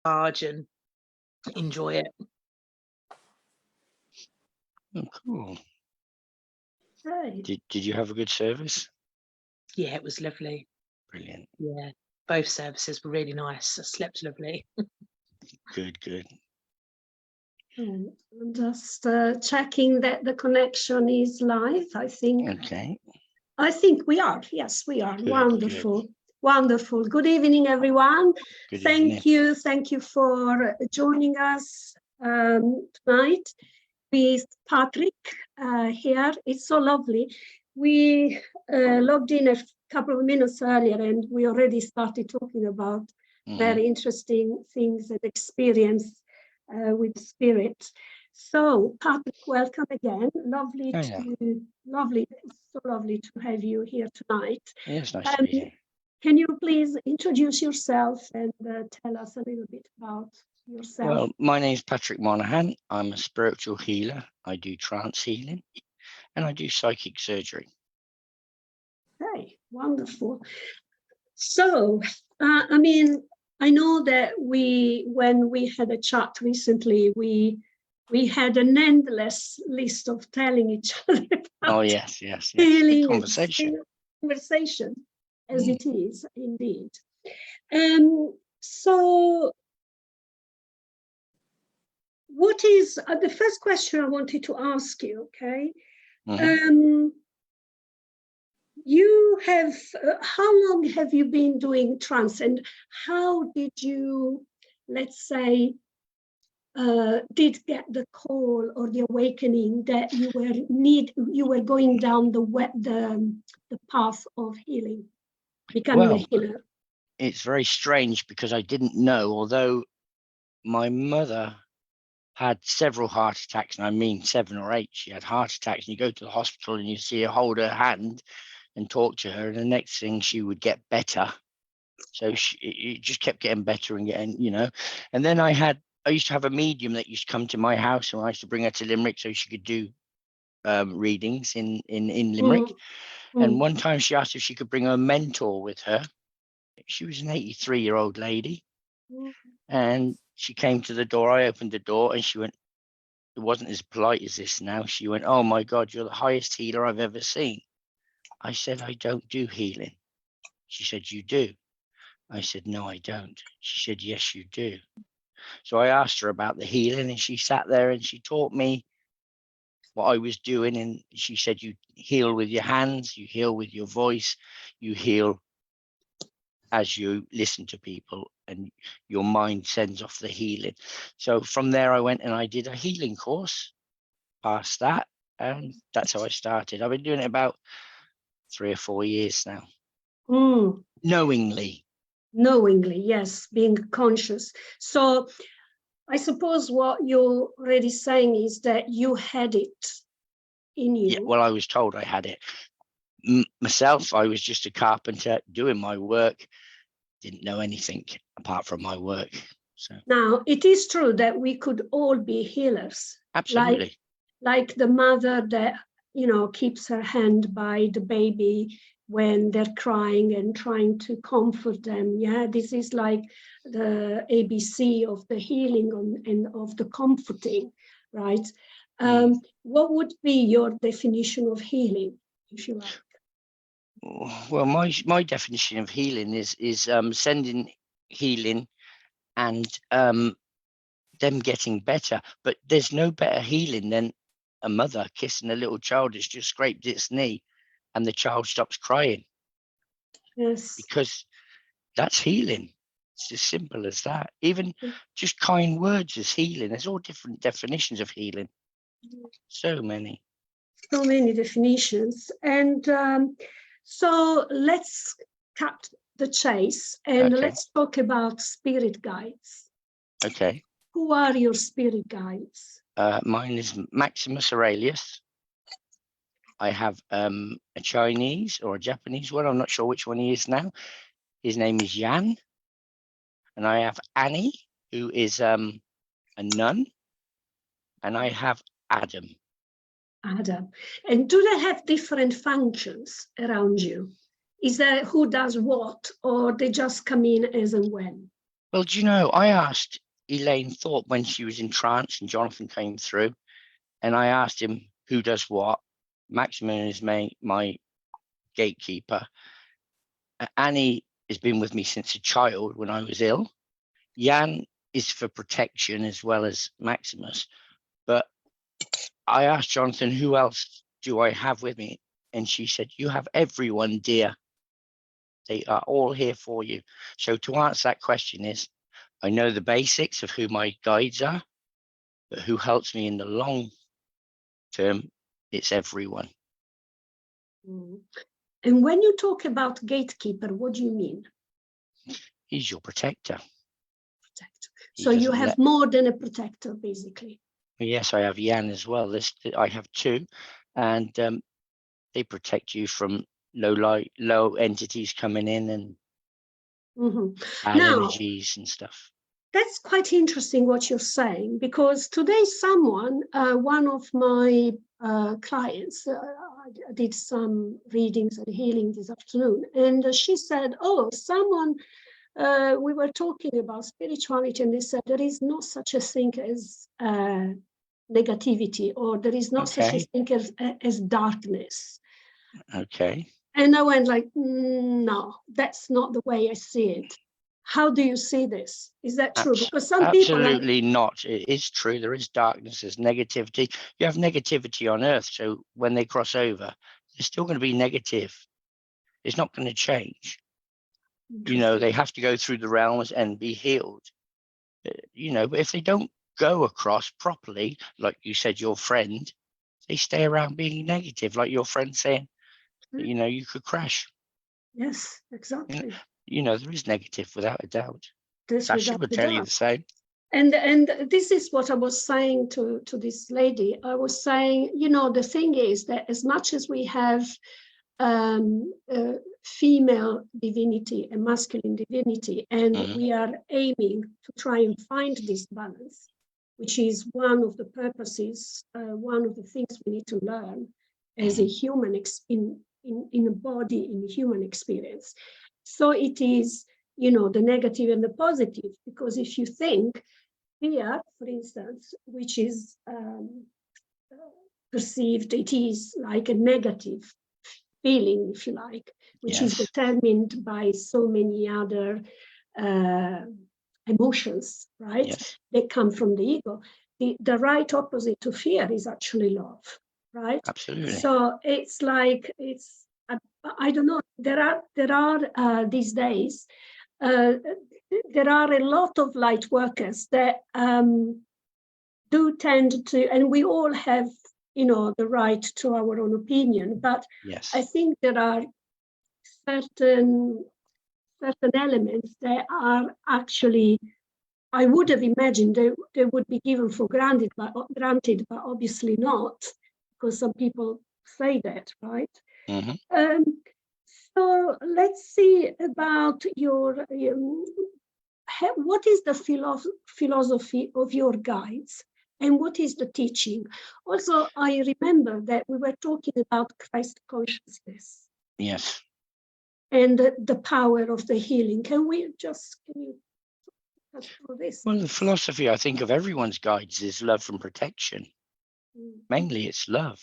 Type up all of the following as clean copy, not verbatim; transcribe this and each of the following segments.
charge and enjoy it. Oh, cool. Right. Did you have a good service? Yeah, it was lovely. Brilliant. Yeah, both services were really nice. I slept lovely. Good. I'm just checking that the connection is live. Okay. I think we are. Yes, we are. Good, Wonderful. Wonderful. Good evening, everyone. Good Thank you. Thank you for joining us tonight with Patrick here. It's so lovely. We logged in a couple of minutes earlier and we already started talking about very interesting things and experience with spirit. So, Patrick, welcome again. So lovely to have you here tonight. Yeah, it's nice to be here. Can you please introduce yourself and tell us a little bit about yourself? Well, my name is Patrick Monaghan. I'm a spiritual healer. I do trance healing and I do psychic surgery. Okay, wonderful. So, I know that when we had a chat recently, we had an endless list of telling each other about yes. healing Conversation. As it is indeed. So what is the first question I wanted to ask you, okay? You have, how long have you been doing trance and how did you, let's say, did get the call or the awakening that you were going down the path of healing, becoming a healer? It's very strange because I didn't know, although my mother had several heart attacks, and I mean 7 or 8. She had heart attacks, and you go to the hospital and you see her hold her hand and talk to her, and the next thing she would get better. So it just kept getting better and getting, And then I used to have a medium that used to come to my house, and I used to bring her to Limerick so she could do readings in Limerick. And one time she asked if she could bring her mentor with her. She was an 83-year-old lady, and she came to the door. I opened the door, and she went. It wasn't as polite as this now. She went, "Oh my God, you're the highest healer I've ever seen." I said, "I don't do healing." She said, "You do." I said, "No, I don't." She said, "Yes, you do." So I asked her about the healing, and she sat there and she taught me what I was doing. And she said, "You heal with your hands, you heal with your voice, you heal as you listen to people, and your mind sends off the healing." So from there, I went and I did a healing course, passed that, and that's how I started. I've been doing it about 3 or 4 years now. Knowingly, yes, being conscious. So I suppose what you're already saying is that you had it in you. Yeah, well, I was told I had it. Myself, I was just a carpenter doing my work, didn't know anything apart from my work. So now it is true that we could all be healers. Absolutely. Like the mother that keeps her hand by the baby when they're crying and trying to comfort them. Yeah, this is like the ABC of the healing and of the comforting, right? What would be your definition of healing, if you like? Well, my definition of healing is sending healing and them getting better. But there's no better healing than a mother kissing a little child that's just scraped its knee and the child stops crying. Yes. Because that's healing. It's as simple as that. Even just kind words is healing. There's all different definitions of healing. So many definitions. And so let's cut the chase and let's talk about spirit guides. Okay. Who are your spirit guides? Mine is Maximus Aurelius. I have a Chinese or a Japanese one. I'm not sure which one he is now. His name is Yan. And I have Annie, who is a nun. And I have Adam. And do they have different functions around you? Is there who does what, or they just come in as and when? Well, do you know, I asked Elaine Thorpe when she was in trance and Jonathan came through, and I asked him who does what. Maximum is my gatekeeper. Annie has been with me since a child when I was ill. Jan is for protection as well as Maximus. But I asked Jonathan, who else do I have with me? And she said, you have everyone, dear. They are all here for you. So to answer that question is, I know the basics of who my guides are, but who helps me in the long term, it's everyone. Mm. And when you talk about gatekeeper, what do you mean? He's your protector. Protector. So you have more than a protector, basically. Yes, I have Jan as well. I have two, and they protect you from low entities coming in and bad energies and stuff. That's quite interesting what you're saying, because today one of my clients, I did some readings and healing this afternoon, and she said, we were talking about spirituality, and they said there is no such a thing as negativity, or there is no such a thing as darkness. Okay. And I went like, no, that's not the way I see it. How do you see this? Is that true? Because some people absolutely not. It is true. There is darkness. There's negativity. You have negativity on Earth. So when they cross over, there's still going to be negative. It's not going to change. You know, they have to go through the realms and be healed. You know, but if they don't go across properly, like you said, your friend, they stay around being negative, like your friend saying, you know, you could crash. Yes, exactly. You know, there is negative without a doubt. Sasha would tell you the same. And this is what I was saying to this lady. I was saying, you know, the thing is that as much as we have female divinity and masculine divinity, and we are aiming to try and find this balance, which is one of the purposes, one of the things we need to learn as a human in a body, in a human experience. So it is, you know, the negative and the positive, because if you think fear, for instance, which is perceived, it is like a negative feeling, if you like, which is determined by so many other emotions, right? Yes. They come from the ego. The right opposite to fear is actually love, right? Absolutely. So it's like, I don't know, there are these days, there are a lot of light workers that do tend to, and we all have, you know, the right to our own opinion, but I think there are certain elements that are actually, I would have imagined they would be given for granted, but obviously not, because some people say that, right? So let's see about your, what is the philosophy of your guides, and what is the teaching? Also, I remember that we were talking about Christ consciousness. Yes. And the power of the healing. Can you touch on this? Well, the philosophy, I think, of everyone's guides is love and protection. Mainly it's love.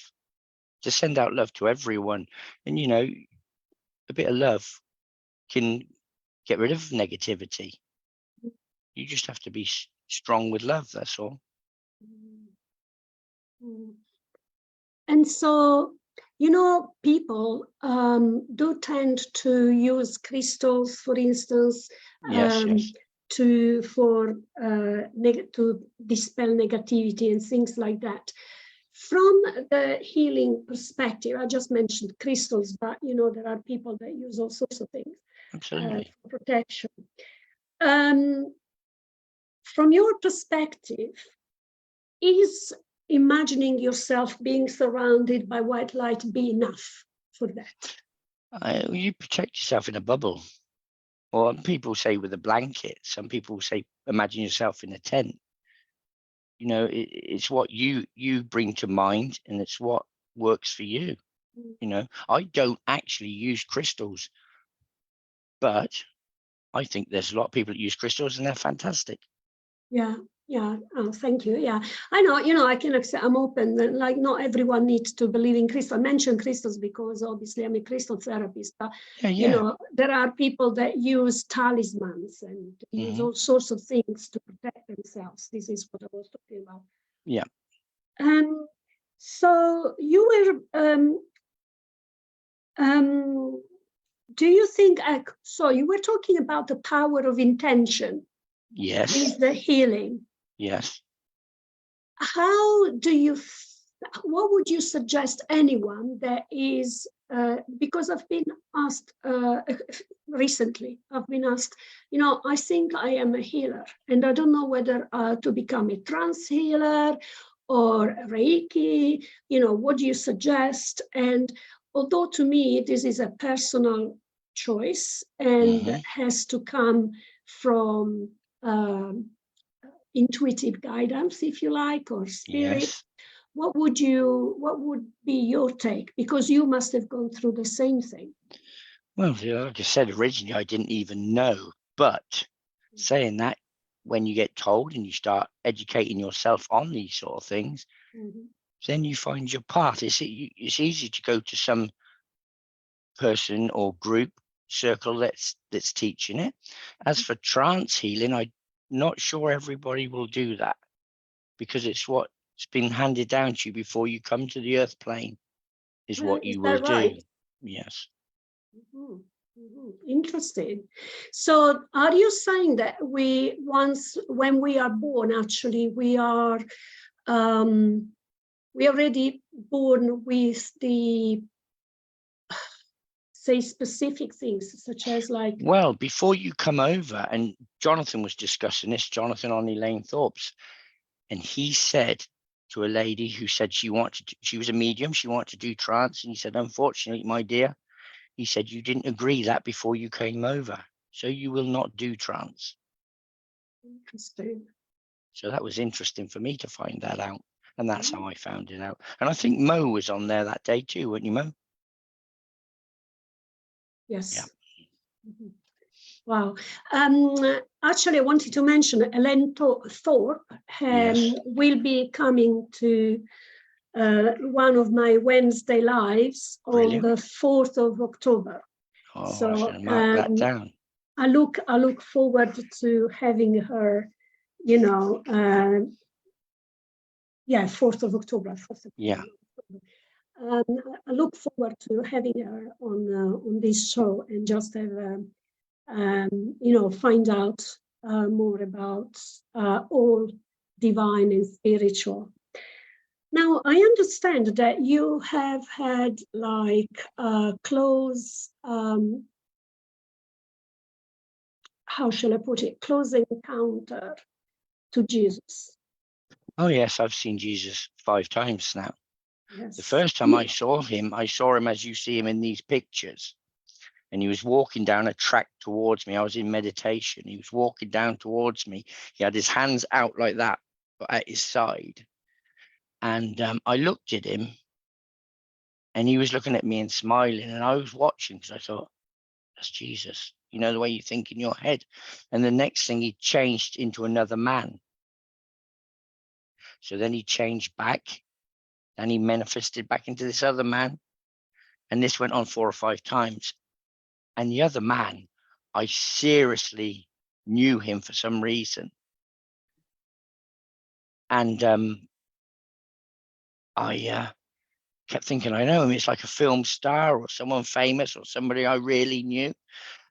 To send out love to everyone. And, you know, a bit of love can get rid of negativity. You just have to be strong with love, that's all. And so, you know, people do tend to use crystals, for instance, to dispel negativity and things like that. From the healing perspective, I just mentioned crystals, but you know, there are people that use all sorts of things for protection. From your perspective, is imagining yourself being surrounded by white light be enough for that? You protect yourself in a bubble, or people say with a blanket. Some people say imagine yourself in a tent. You know, it's what you bring to mind, and it's what works for you. You know, I don't actually use crystals, but I think there's a lot of people that use crystals and they're fantastic. Yeah, yeah. Oh, thank you. Yeah, I know. I can accept. I'm open. Like, not everyone needs to believe in crystals. I mention crystals because obviously I'm a crystal therapist. But Yeah. there are people that use talismans and use all sorts of things to protect themselves. This is what I was talking about. Yeah. So you were. Do you think? So you were talking about the power of intention. Yes. Is the healing. Yes. How do you, what would you suggest anyone that is, because I've been asked recently, I've been asked, I think I am a healer and I don't know whether to become a trance healer or Reiki, what do you suggest? And although to me, this is a personal choice and has to come from intuitive guidance, if you like, or spirit. Yes. What would be your take? Because you must have gone through the same thing. Well, like I said originally, I didn't even know. But saying that, when you get told and you start educating yourself on these sort of things, then you find your path. It's easy to go to some person or group circle that's teaching it. As for trance healing, I'm not sure everybody will do that, because it's what's been handed down to you before you come to the earth plane is what you will do. Yes. Interesting. So are you saying that when we are born, actually we are already born with the, say, specific things, such as like... Well, before you come over, and Jonathan was discussing this, Jonathan on Elaine Thorpe's, and he said to a lady who said she was a medium, she wanted to do trance, and he said, unfortunately, my dear, he said, you didn't agree that before you came over, so you will not do trance. Interesting. So that was interesting for me to find that out, and that's how I found it out. And I think Mo was on there that day too, weren't you, Mo? Yes. Yeah. Wow. Actually, I wanted to mention Elaine Thorpe will be coming to one of my Wednesday lives on the 4th of October. Oh, so I should mark that down. I look forward to having her, 4th of October. 4th of Yeah. I look forward to having her on this show and just have find out more about all divine and spiritual. Now, I understand that you have had like a close, how shall I put it, close encounter to Jesus. Oh, yes, I've seen Jesus 5 times now. Yes. The first time I saw him as you see him in these pictures. And he was walking down a track towards me. I was in meditation. He was walking down towards me. He had his hands out like that, but at his side. And I looked at him, and he was looking at me and smiling. And I was watching because I thought, that's Jesus. You know, the way you think in your head. And the next thing, he changed into another man. So then he changed back. And he manifested back into this other man. And this went on 4 or 5 times. And the other man, I seriously knew him for some reason. And I kept thinking, I know him. It's like a film star or someone famous or somebody I really knew.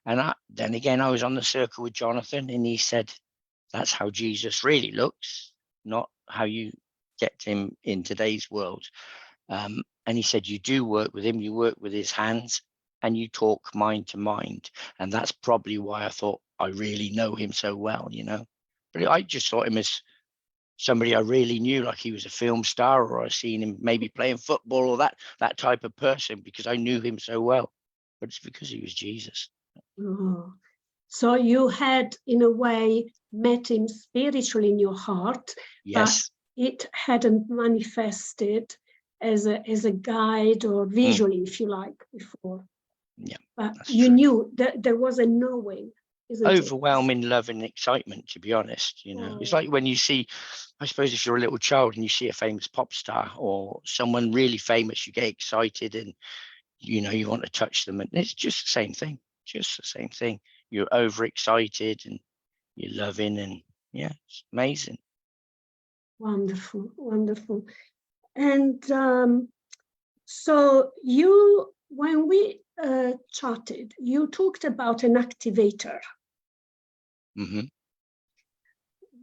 And then again, I was on the circle with Jonathan, and he said, that's how Jesus really looks, not how you get him in today's world. And he said, you do work with him, you work with his hands, and you talk mind to mind. And that's probably why I thought I really know him so well, But I just thought him as somebody I really knew, like he was a film star, or I seen him maybe playing football, or that type of person, because I knew him so well. But it's because he was Jesus. Oh. So you had, in a way, met him spiritually in your heart, Yes. but it hadn't manifested as a guide or visually, if you like, before. Yeah. But you knew that there was a knowing. isn't it? Overwhelming love and excitement, to be honest. You know, it's Oh, like when you see, I suppose, if you're a little child and you see a famous pop star or someone really famous, you get excited and, you know, you want to touch them. And it's just the same thing, just the same thing. You're overexcited and you're loving, and yeah, it's amazing. wonderful, wonderful. And so you, when we chatted, you talked about an activator. Hmm.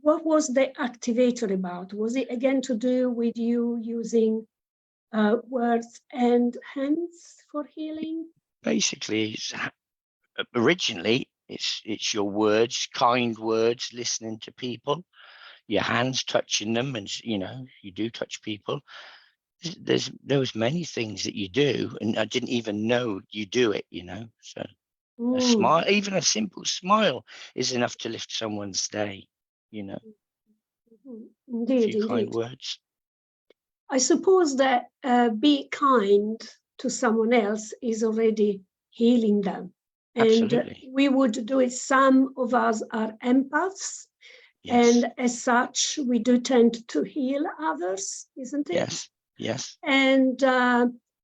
What was the activator about? Was it again to do with you using words and hands for healing? Basically, originally it's your words, kind words, listening to people, your hands touching them, and you know, you do touch people. There was many things that you do, and I didn't even know you do it, you know. So a smile, even a simple smile, is enough to lift someone's day, you know. A Indeed, few kind indeed. words. I suppose that be kind to someone else is already healing them. And Absolutely. we would do it. Some of us are empaths, Yes. and as such, we do tend to heal others, isn't it? Yes. Yes. And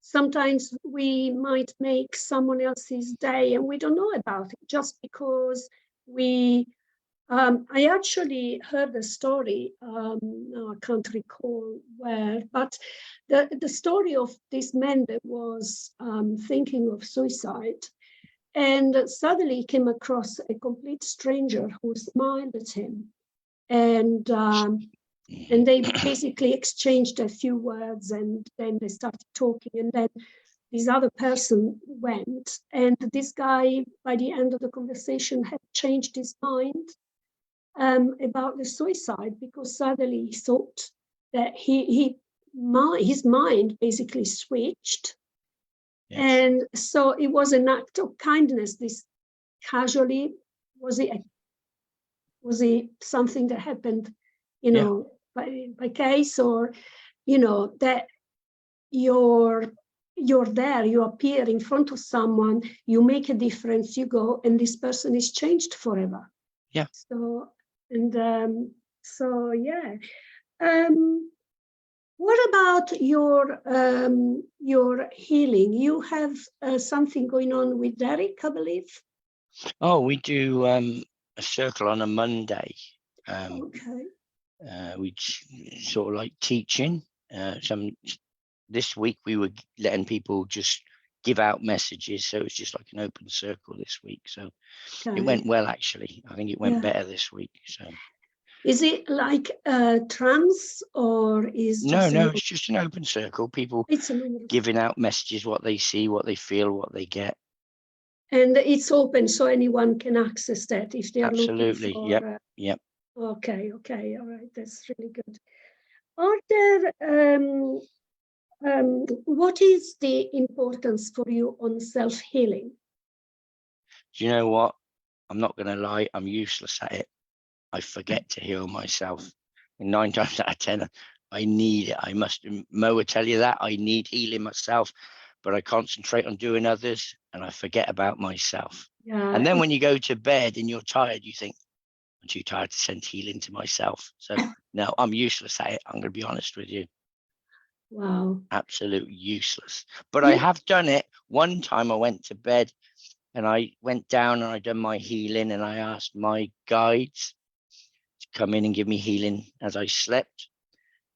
sometimes we might make someone else's day and we don't know about it just because we I actually heard a story, now I can't recall where, but the story of this man that was thinking of suicide, and suddenly came across a complete stranger who smiled at him. And they basically exchanged a few words, and then they started talking, and then this other person went, and this guy, by the end of the conversation, had changed his mind about the suicide, because suddenly he thought that his mind basically switched. Yes. And so it was an act of kindness. This casually, was it something that happened, you know, by case, or you know, that you're there, you appear in front of someone, you make a difference, you go, and this person is changed forever. Yeah. So, and so yeah. What about your healing? You have something going on with Derek, I believe. Oh, we do a circle on a Monday. Okay. We sort of like teaching. This week we were letting people just give out messages, so it's just like an open circle this week. So it went well, actually. I think it went better this week. So is it like trance, or is no, just it's just an open circle. People it's an giving out messages, what they see, what they feel, what they get. and it's open, so anyone can access that if they are Absolutely. looking for. Yep. Okay, all right, that's really good. Are there what is the importance for you on self-healing? Do you know what? I'm not going to lie. I'm useless at it. I forget to heal myself. And 9 times out of 10, I need it. I must. Mo will tell you that I need healing myself, but I concentrate on doing others and I forget about myself. Yeah. And then when you go to bed and you're tired, you think, I'm too tired to send healing to myself. So no, I'm useless at it. I'm going to be honest with you. Wow. Absolute useless. But I have done it. One time I went to bed and I went down and I done my healing, and I asked my guides to come in and give me healing as I slept.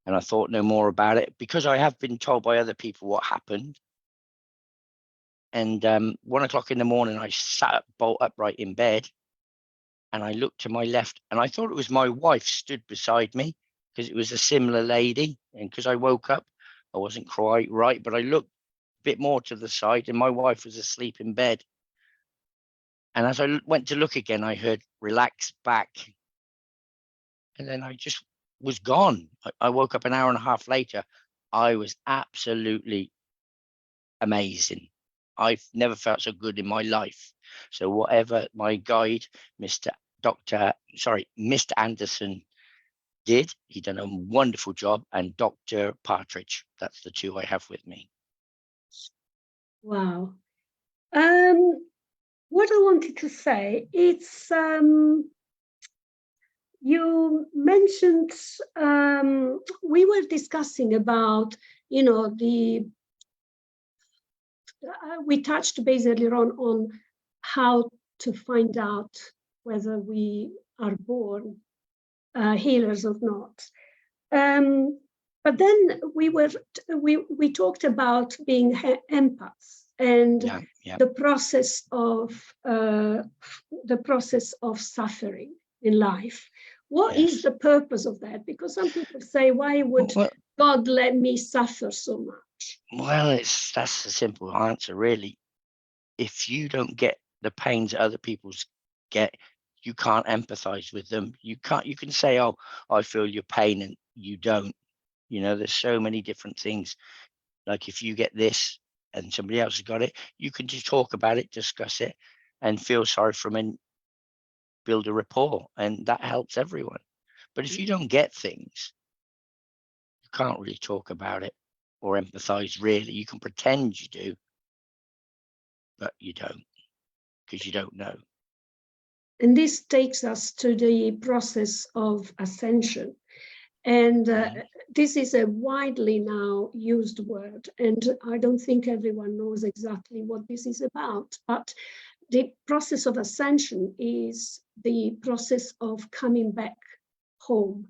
And I thought no more about it because I have been told by other people what happened. And 1 o'clock in the morning, I sat up bolt upright in bed and I looked to my left and I thought it was my wife stood beside me, because it was a similar lady. And because I woke up, I wasn't quite right, but I looked a bit more to the side and my wife was asleep in bed. And as I went to look again, I heard relax back. And then I just was gone. I woke up an hour and a half later. I was absolutely amazing. I've never felt so good in my life. So whatever my guide, Mr. Anderson did, he done a wonderful job. And Dr. Partridge, that's the two I have with me. Wow. what I wanted to say, it's you mentioned we were discussing about, you know, the we touched base earlier on how to find out whether we are born healers or not. But then we talked about being empaths and the process of suffering in life. What is the purpose of that? Because some people say, why would God let me suffer so much? Well, that's a simple answer, really. If you don't get the pains that other people get, you can't empathize with them. You can say, oh, I feel your pain, and you don't. You know, there's so many different things. Like if you get this and somebody else has got it, you can just talk about it, discuss it, and feel sorry for them and build a rapport, and that helps everyone. But if you don't get things, you can't really talk about it or empathize, really. You can pretend you do, but you don't, because you don't know. And this takes us to the process of ascension. And this is a widely now used word, and I don't think everyone knows exactly what this is about. But the process of ascension is the process of coming back home,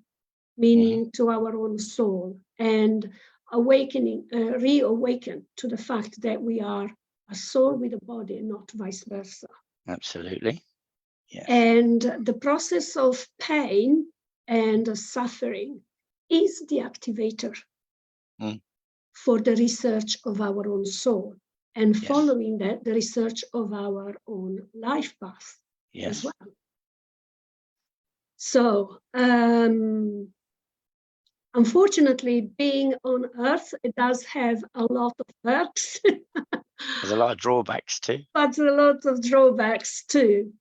meaning to our own soul, and awakening, reawaken to the fact that we are a soul with a body, not vice versa. Absolutely. Yes. And the process of pain and suffering is the activator for the research of our own soul, and following that, the research of our own life path as well. So, unfortunately, being on Earth, it does have a lot of perks. There's a lot of drawbacks too. But a lot of drawbacks too.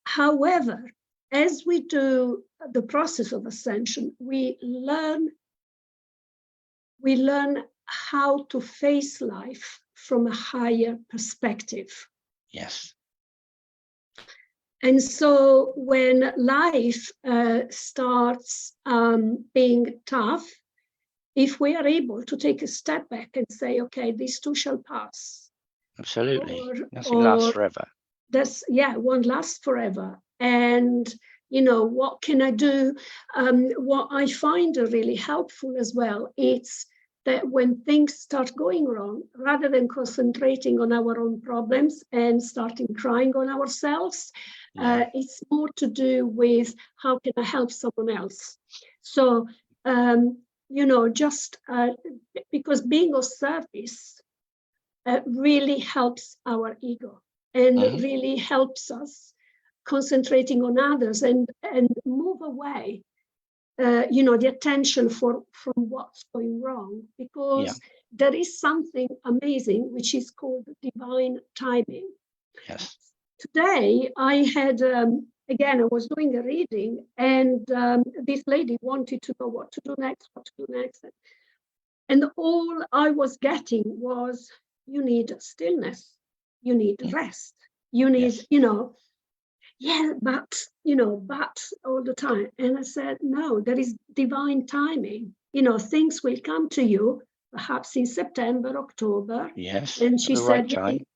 However, as we do the process of ascension, we learn how to face life from a higher perspective. Yes. And so when life starts being tough, if we are able to take a step back and say, okay, this too shall pass. Absolutely. Nothing lasts forever. Won't last forever. And, you know, what can I do? What I find really helpful as well, it's that when things start going wrong, rather than concentrating on our own problems and starting crying on ourselves, it's more to do with how can I help someone else? So, you know, just because being of service really helps our ego and really helps us concentrating on others and move away, you know, the attention from what's going wrong, because there is something amazing which is called divine timing. Yes. Today I had, again, I was doing a reading, and this lady wanted to know what to do next. And all I was getting was, you need stillness, you need rest, you need, you know, but all the time. And I said, no, there is divine timing. You know, things will come to you, perhaps in September, October. Yes. And she said, right,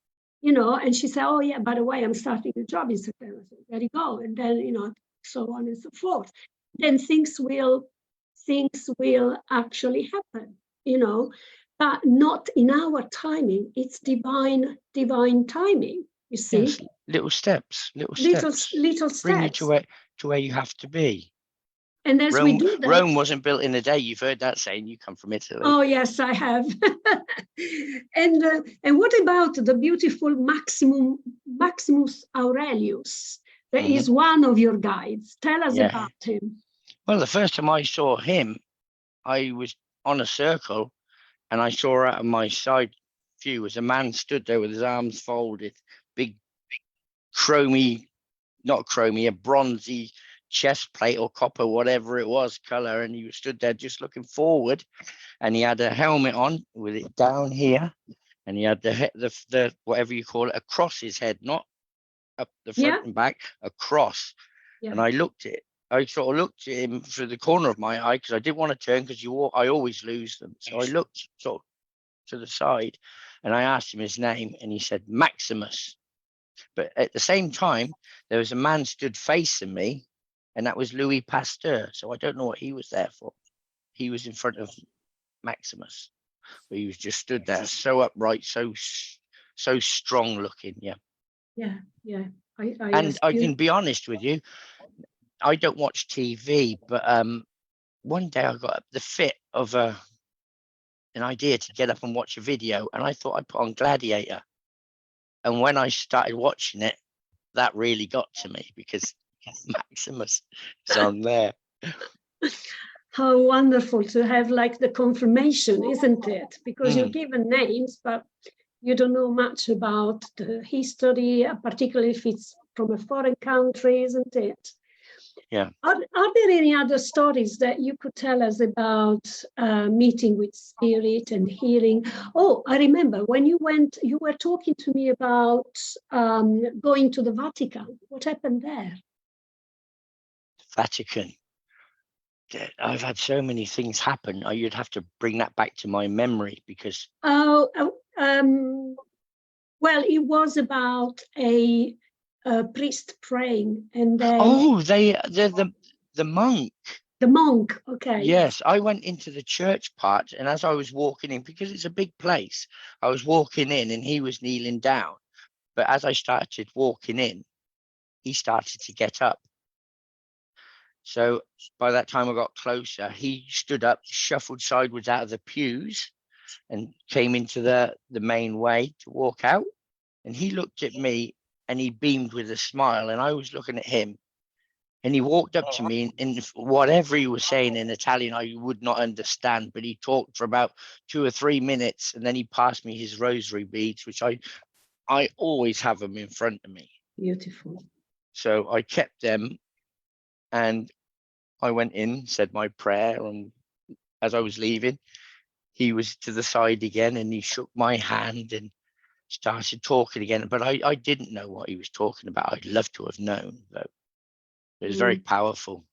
you know, and she said, oh yeah, by the way, I'm starting a job in September. So there you go. And then, you know, so on and so forth. Then things will actually happen, you know, but not in our timing. It's divine timing, you see. Yes. Little steps. Little steps. Bring you to where you have to be. And as we do that, Rome wasn't built in a day. You've heard that saying. You come from Italy. Oh yes, I have. And what about the beautiful Maximus Aurelius? That is one of your guides. Tell us about him. Well, the first time I saw him, I was on a circle, and I saw out of my side view was a man stood there with his arms folded, big a bronzy chest plate or copper, whatever it was, color, and he stood there just looking forward, and he had a helmet on with it down here, and he had the whatever you call it across his head, not up the front Yeah. and back, across. Yeah. And I sort of looked at him through the corner of my eye because I didn't want to turn because I always lose them. So I looked sort of to the side and I asked him his name and he said Maximus. But at the same time, there was a man stood facing me and that was Louis Pasteur. So I don't know what he was there for. He was in front of Maximus. But he was just stood there so upright, so strong looking. Yeah. Yeah. Yeah. And I can be honest with you, I don't watch TV, but one day I got the fit of an idea to get up and watch a video, and I thought I'd put on Gladiator. And when I started watching it, that really got to me because Maximus is on there. How wonderful to have like the confirmation, isn't it? Because you're given names, but you don't know much about the history, particularly if it's from a foreign country, isn't it? Yeah. Are there any other stories that you could tell us about meeting with spirit and healing? Oh, I remember when you were talking to me about going to the Vatican. What happened there? Vatican. I've had so many things happen. You'd have to bring that back to my memory because. Well, it was about a priest praying, and then. Oh, the monk. The monk. Okay. Yes, I went into the church part, and as I was walking in, because it's a big place, I was walking in, and he was kneeling down. But as I started walking in, he started to get up. So by that time I got closer, he stood up, shuffled sideways out of the pews and came into the main way to walk out. And he looked at me and he beamed with a smile. And I was looking at him and he walked up to me and whatever he was saying in Italian, I would not understand. But he talked for about 2 or 3 minutes and then he passed me his rosary beads, which I always have them in front of me. Beautiful. So I kept them. And I went in, said my prayer, and as I was leaving, he was to the side again and he shook my hand and started talking again. But I didn't know what he was talking about. I'd love to have known, though. It was very powerful.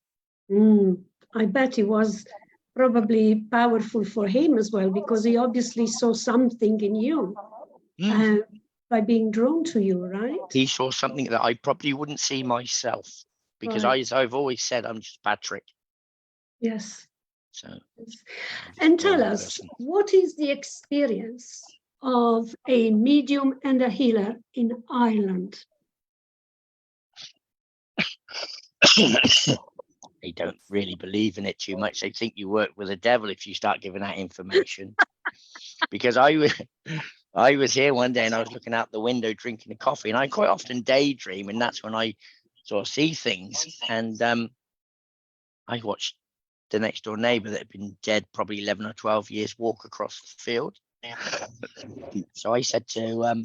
I bet it was probably powerful for him as well, because he obviously saw something in you by being drawn to you, right? He saw something that I probably wouldn't see myself. Because I've always said I'm just Patrick. Yes. So, and tell us, what is the experience of a medium and a healer in Ireland? They don't really believe in it too much. They think you work with the devil if you start giving that information. Because I was here one day and I was looking out the window drinking a coffee, and I quite often daydream, and that's when I sort of see things. And I watched the next door neighbor that had been dead probably 11 or 12 years walk across the field. So I said to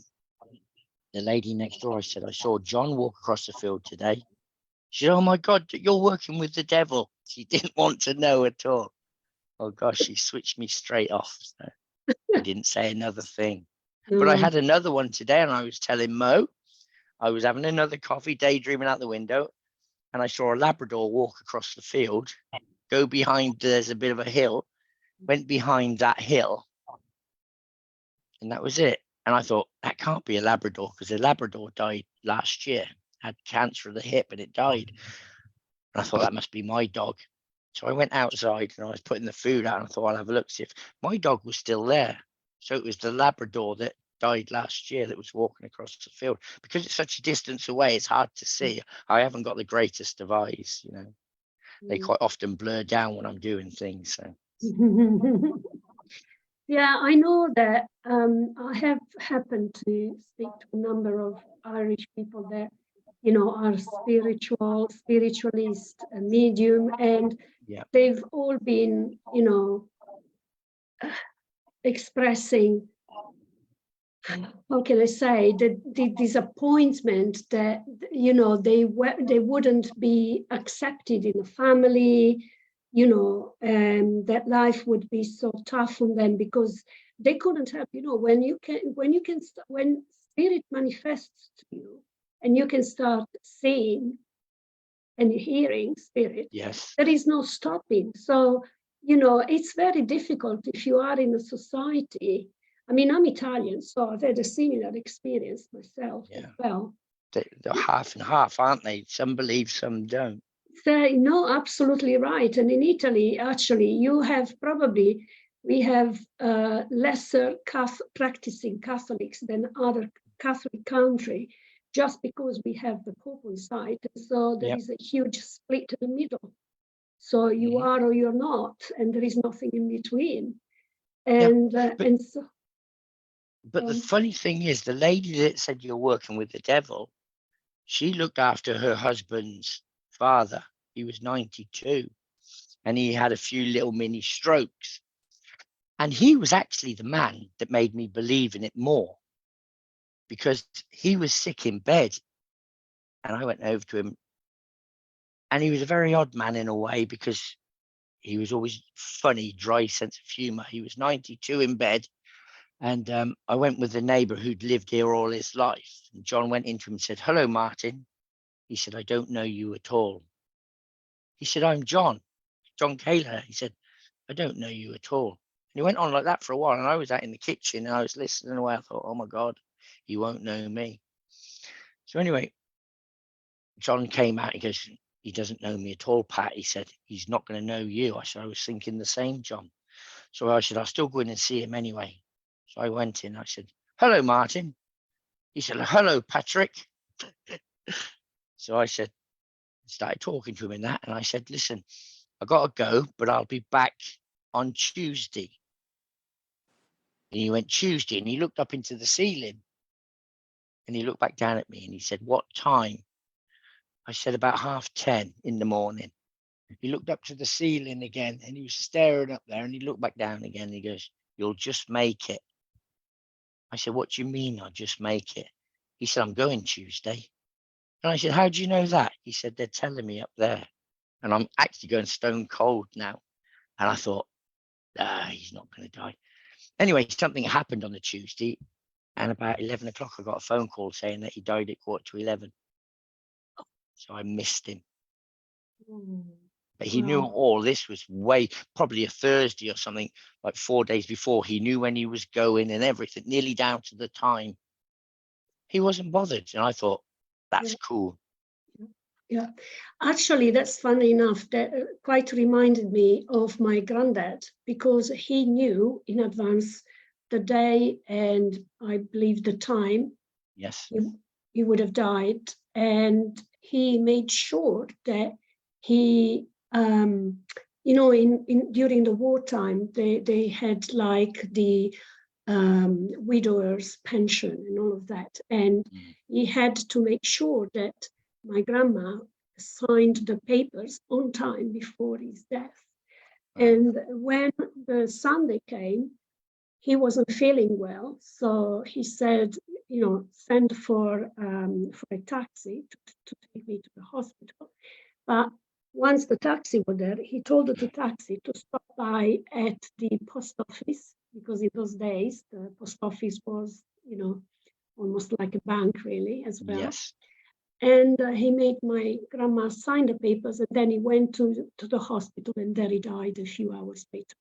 the lady next door, I said, I saw John walk across the field today. She said, oh my God, you're working with the devil. She didn't want to know at all. Oh gosh, she switched me straight off. So I didn't say another thing. But I had another one today, and I was telling Mo, I was having another coffee, daydreaming out the window, and I saw a Labrador walk across the field, go behind, there's a bit of a hill, went behind that hill, and that was it. And I thought, that can't be a Labrador, because a Labrador died last year, had cancer of the hip, and it died. And I thought, that must be my dog. So I went outside, and I was putting the food out, and I thought, I'll have a look, see if my dog was still there. So it was the Labrador that died last year that was walking across the field. Because it's such a distance away, it's hard to see. I haven't got the greatest of eyes, you know. They quite often blur down when I'm doing things. So. Yeah, I know that. I have happened to speak to a number of Irish people that, you know, are spiritualist, medium, and they've all been, you know, expressing, how can I say, the disappointment that, you know, they wouldn't be accepted in a family, you know, and that life would be so tough on them because they couldn't have, you know, when spirit manifests to you, and you can start seeing and hearing spirit, Yes. there is no stopping. So, you know, it's very difficult if you are in a society. I mean, I'm Italian, so I've had a similar experience myself as well. They're half and half, aren't they? Some believe, some don't. So, no, absolutely right. And in Italy, actually, you have probably, we have lesser practicing Catholics than other Catholic country, just because we have the Pope on side. So there is a huge split in the middle. So you are or you're not, and there is nothing in between. And and so. But the funny thing is, the lady that said you're working with the devil, she looked after her husband's father. He was 92, and he had a few little mini strokes. And he was actually the man that made me believe in it more, because he was sick in bed. And I went over to him, and he was a very odd man in a way, because he was always funny, dry sense of humor. He was 92 in bed. And I went with the neighbor who'd lived here all his life. And John went into him and said, "Hello, Martin." He said, "I don't know you at all." He said, "I'm John Kaler." He said, "I don't know you at all." And he went on like that for a while. And I was out in the kitchen and I was listening away. I thought, oh my God, he won't know me. So anyway, John came out. He goes, "He doesn't know me at all, Pat." He said, "He's not going to know you." I said, "I was thinking the same, John." So I said, "I'll still go in and see him anyway." So I went in. I said, "Hello, Martin." He said, "Hello, Patrick." So I started talking to him in that. And I said, "Listen, I got to go, but I'll be back on Tuesday." And he went, "Tuesday?" And he looked up into the ceiling and he looked back down at me and he said, "What time?" I said, "About 10:30 in the morning." He looked up to the ceiling again and he was staring up there, and he looked back down again and he goes, "You'll just make it." I said, "What do you mean I'll just make it?" He said, "I'm going Tuesday." And I said, "How do you know that?" He said, "They're telling me up there." And I'm actually going stone cold now. And I thought, he's not going to die. Anyway, something happened on the Tuesday, and about 11 o'clock, I got a phone call saying that he died at 11:15. So I missed him. But he knew all this was probably a Thursday or something, like 4 days before. He knew when he was going and everything, nearly down to the time. He wasn't bothered. And I thought, that's cool. Yeah, actually, that's funny enough. That quite reminded me of my granddad, because he knew in advance the day and I believe the time. Yes. He would have died, and he made sure that he, you know, in during the wartime, they had like the widower's pension and all of that, and he had to make sure that my grandma signed the papers on time before his death. And when the Sunday came, he wasn't feeling well. So he said, you know, send for a taxi to take me to the hospital. But once the taxi was there, he told the taxi to stop by at the post office, because in those days, the post office was, you know, almost like a bank really as well. Yes. And he made my grandma sign the papers, and then he went to the hospital, and there he died a few hours later.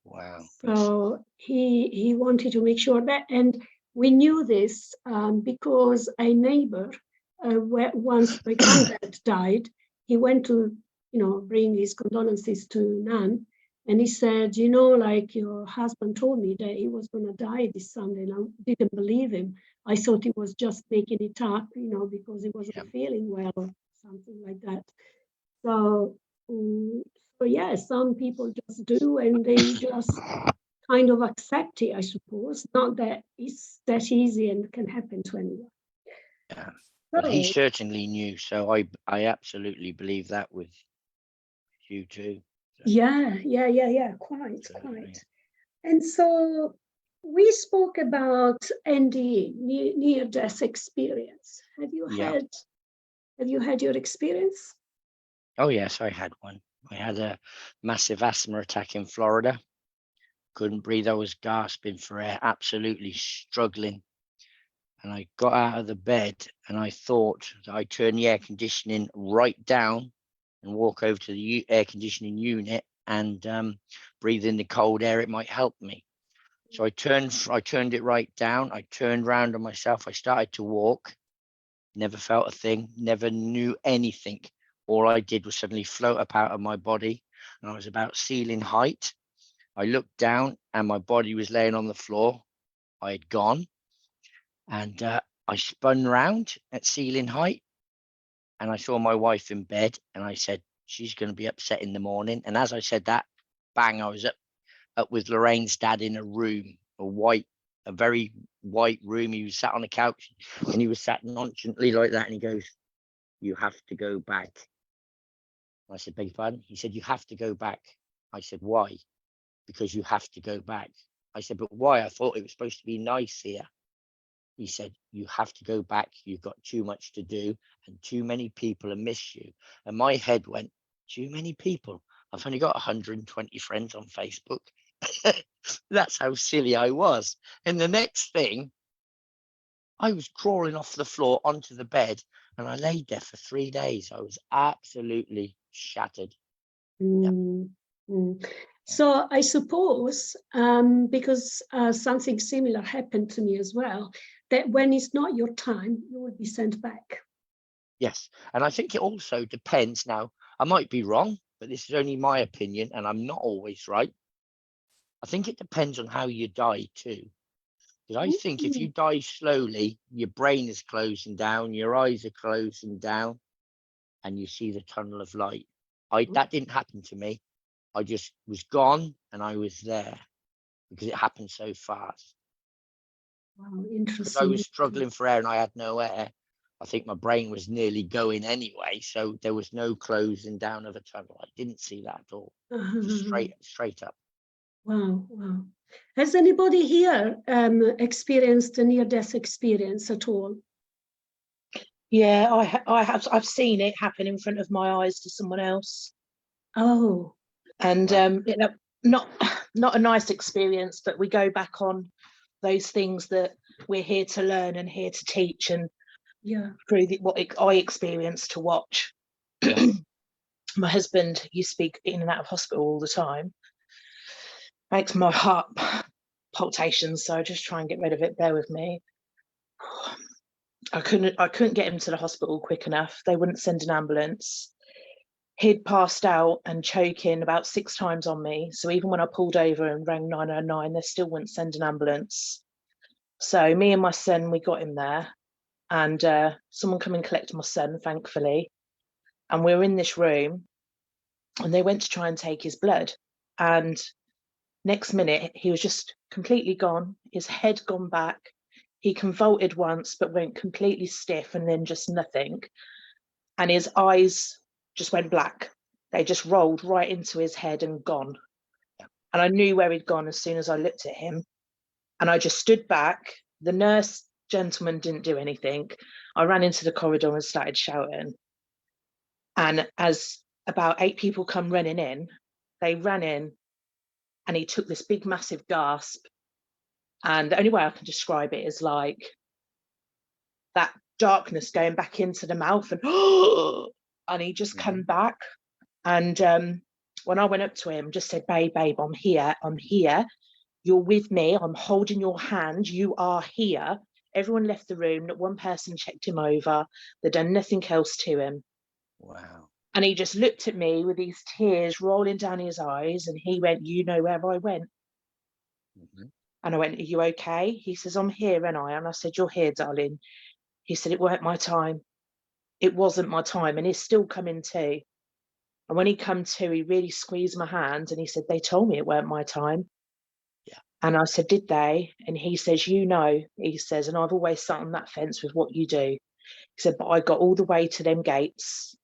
Wow. So he wanted to make sure that, and we knew this because a neighbor, once my granddad died, he went to, you know, bring his condolences to Nan, and he said, you know, like your husband told me that he was going to die this Sunday, and I didn't believe him. I thought he was just making it up, you know, because he wasn't feeling well or something like that. So, so yeah, some people just do, and they just kind of accept it, I suppose. Not that it's that easy and can happen to anyone. Yeah. Well, he certainly knew. So I absolutely believe that with you too. So. Yeah, quite. And so we spoke about NDE, near-death experience. Have you had your experience? Oh yes, I had one. I had a massive asthma attack in Florida. Couldn't breathe. I was gasping for air, absolutely struggling. And I got out of the bed and I thought that I'd turn the air conditioning right down and walk over to the air conditioning unit and breathe in the cold air. It might help me. So I turned it right down. I turned round on myself. I started to walk. Never felt a thing, never knew anything. All I did was suddenly float up out of my body, and I was about ceiling height. I looked down and my body was laying on the floor. I had gone, and I spun round at ceiling height, and I saw my wife in bed, and I said, she's going to be upset in the morning. And as I said that, bang, I was up with Lorraine's dad in a room, a very white room. He was sat on a couch and he was sat nonchalantly like that. And he goes, you have to go back. I said, beg your pardon? He said, you have to go back. I said, why? Because you have to go back. I said, but why? I thought it was supposed to be nice here. He said, you have to go back. You've got too much to do and too many people have missed you. And my head went, too many people? I've only got 120 friends on Facebook. That's how silly I was. And the next thing, I was crawling off the floor onto the bed and I laid there for 3 days. I was absolutely shattered. Mm, mm. So I suppose, because something similar happened to me as well, that when it's not your time, you will be sent back. Yes. And I think it also depends. Now, I might be wrong, but this is only my opinion and I'm not always right. I think it depends on how you die too. Because I think if you die slowly, your brain is closing down, your eyes are closing down, and you see the tunnel of light. That didn't happen to me. I just was gone and I was there because it happened so fast. Wow, Because I interesting. was struggling for air and I had no air. I think my brain was nearly going anyway, so there was no closing down of a tunnel. I didn't see that at all. Just straight up. Wow, wow. Has anybody here experienced a near-death experience at all? Yeah, I have. I've seen it happen in front of my eyes to someone else. Oh, And Wow. not a nice experience, but we go back on those things that we're here to learn and here to teach, and yeah. through what I experienced to watch. Yeah. My husband, you speak in and out of hospital all the time, makes my heart palpitations, so I just try and get rid of it. Bear with me. I couldn't get him to the hospital quick enough. They wouldn't send an ambulance. He'd passed out and choking about 6 times on me. So even when I pulled over and rang 909, they still wouldn't send an ambulance. So me and my son, we got him there, and someone come and collected my son, thankfully. And we were in this room, and they went to try and take his blood. And next minute, he was just completely gone. His head gone back. He convulsed once, but went completely stiff, and then just nothing. And his eyes just went black. They just rolled right into his head and gone. And I knew where he'd gone as soon as I looked at him. And I just stood back. The nurse gentleman didn't do anything. I ran into the corridor and started shouting. And as about 8 people come running in, they ran in and he took this big, massive gasp. And the only way I can describe it is like that darkness going back into the mouth and he just come back. And when I went up to him, just said, babe, I'm here. You're with me. I'm holding your hand. You are here. Everyone left the room. Not one person checked him over. They'd done nothing else to him. Wow. And he just looked at me with these tears rolling down his eyes. And he went, you know where I went? And I went, are you okay? He says, I'm here, and I said, you're here, darling. He said, it weren't my time. It wasn't my time. And he's still coming to. And when he come to, he really squeezed my hand and he said, they told me it weren't my time. Yeah. And I said, did they? And he says, you know, he says, and I've always sat on that fence with what you do. He said, but I got all the way to them gates.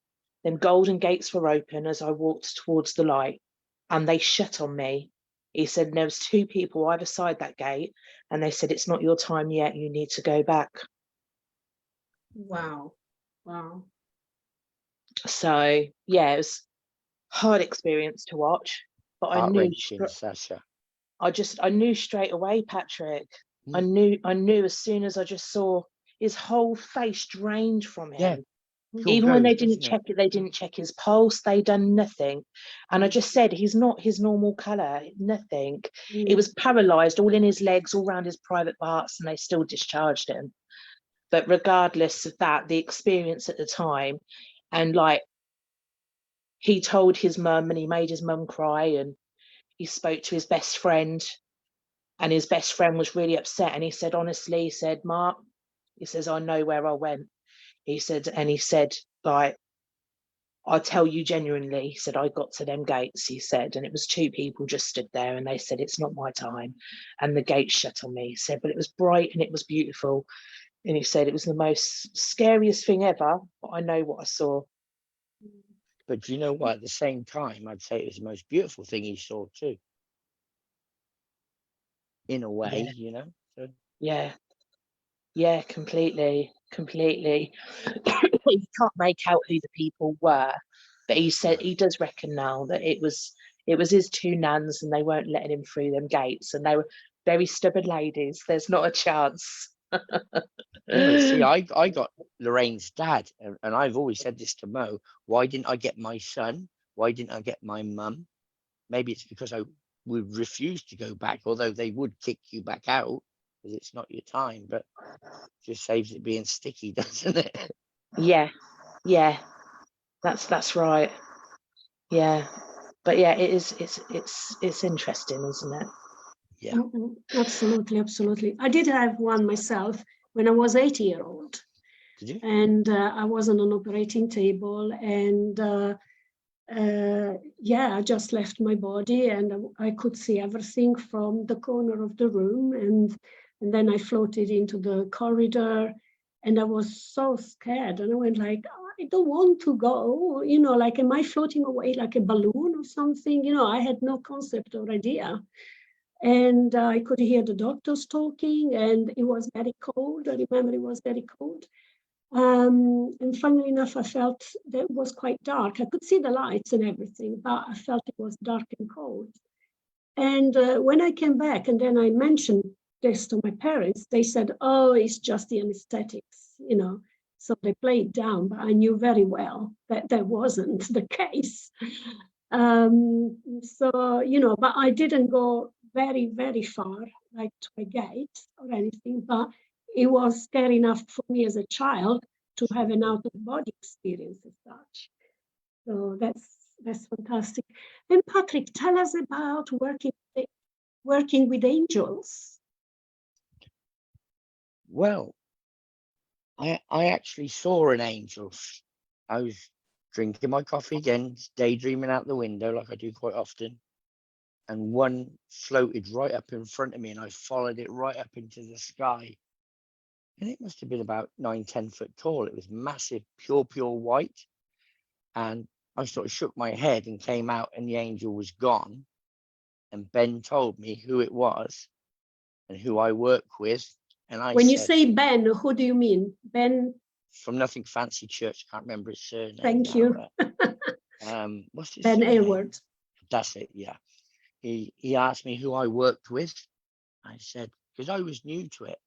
Them golden gates were open as I walked towards the light, and they shut on me. He said, and there was 2 people either side that gate, and they said, it's not your time yet. You need to go back. Wow. Wow. So, yeah, it was hard experience to watch, but I knew Heart-wrenching, Sasha. I knew straight away, Patrick. I knew as soon as I just saw his whole face drained from Yeah. him. It all Even when they goes, didn't doesn't check it, they didn't check his pulse, they done nothing. And I just said, he's not his normal colour, nothing. It was paralysed all in his legs, all around his private parts, and they still discharged him. But regardless of that, the experience at the time, and like, he told his mum and he made his mum cry, and he spoke to his best friend, and his best friend was really upset. And he said, honestly, he said, Mark, he says, I know where I went. He said, and he said, like, I tell you genuinely, he said, I got to them gates, he said, and it was two people just stood there and they said, it's not my time. And the gates shut on me, he said, but it was bright and it was beautiful. And he said, it was the most scariest thing ever, but I know what I saw. But you know what? At the same time, I'd say it was the most beautiful thing he saw too. In a way, Yeah. you know? So, Yeah, completely. He can't make out who the people were, but he said he does reckon now that it was his two nans and they weren't letting him through them gates, and they were very stubborn ladies. There's not a chance. yeah, but see, I got Lorraine's dad, and I've always said this to Mo. Why didn't I get my son? Why didn't I get my mum? Maybe it's because I would refuse to go back, although they would kick you back out because it's not your time, but just saves it being sticky, doesn't it? Yeah, that's right. Yeah, but yeah, it's interesting, isn't it? Yeah. Absolutely. I did have one myself when I was 80-year-old. Did you? And I was on an operating table, and I just left my body, and I could see everything from the corner of the room, and then I floated into the corridor, and I was so scared, and I went like, I don't want to go, like, am I floating away like a balloon or something? I had no concept or idea. And I could hear the doctors talking, and it was very cold. I remember it was very cold. And funnily enough, I felt that it was quite dark. I could see the lights and everything, but I felt it was dark and cold. And when I came back, and then I mentioned this to my parents, they said, oh, it's just the anesthetics, So they played it down, but I knew very well that that wasn't the case. But I didn't go very, very far, like to a gate or anything, but it was scary enough for me as a child to have an out-of-body experience as such. So that's fantastic. And Patrick, tell us about working with angels. Well, I actually saw an angel. I was drinking my coffee again, daydreaming out the window like I do quite often. And one floated right up in front of me, and I followed it right up into the sky. And it must have been about 9-10 foot tall. It was massive, pure white. And I sort of shook my head and came out, and the angel was gone. And Ben told me who it was and who I work with. And I When said, you say Ben, who do you mean? Ben? From Nothing Fancy Church, I can't remember his surname. Thank you. What's his Ben surname? Aylward. That's it, yeah. He asked me who I worked with. I said, because I was new to it.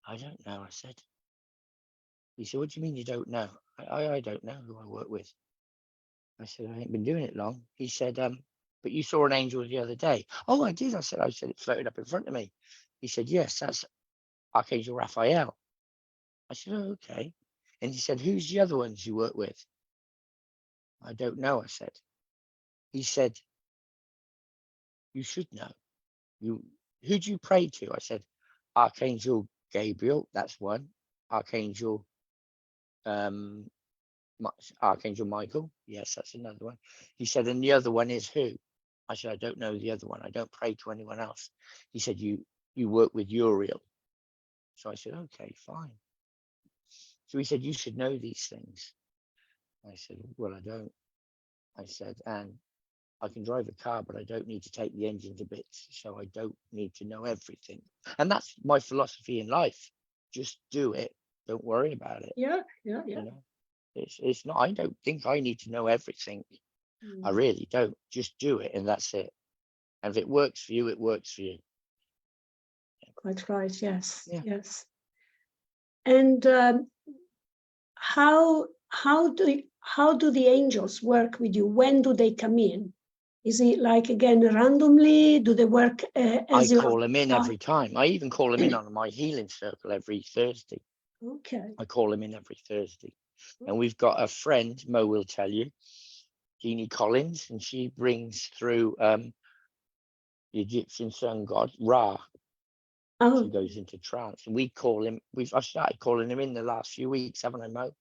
I don't know, I said. He said, what do you mean you don't know? I don't know who I work with. I said, I ain't been doing it long. He said, but you saw an angel the other day. Oh, I did. I said it floated up in front of me. He said, yes, that's Archangel Raphael. I said, oh, okay. And he said, who's the other ones you work with? I don't know, I said. He said, you should know. Who do you pray to? I said, Archangel Gabriel, that's one. Archangel Archangel Michael, yes, that's another one. He said, and the other one is who? I said, I don't know the other one. I don't pray to anyone else. He said, you work with Uriel. So I said, okay, fine. So he said, you should know these things. I said, well, I don't. I said, and I can drive a car, but I don't need to take the engine to bits. So I don't need to know everything. And that's my philosophy in life. Just do it. Don't worry about it. Yeah. You know, it's not, I don't think I need to know everything. I really don't. Just do it, and that's it. And if it works for you, it works for you. Quite right. Yes. Yeah. Yes. And how do the angels work with you? When do they come in? Is it like, again, randomly? Do they work as I you call them in every time. I even call them in on my healing circle every Thursday. Okay. I call them in every Thursday. And we've got a friend, Mo will tell you, Jeannie Collins, and she brings through the Egyptian sun god Ra. Oh, She goes into trance, and we call him. I've started calling him in the last few weeks, haven't I, Mo?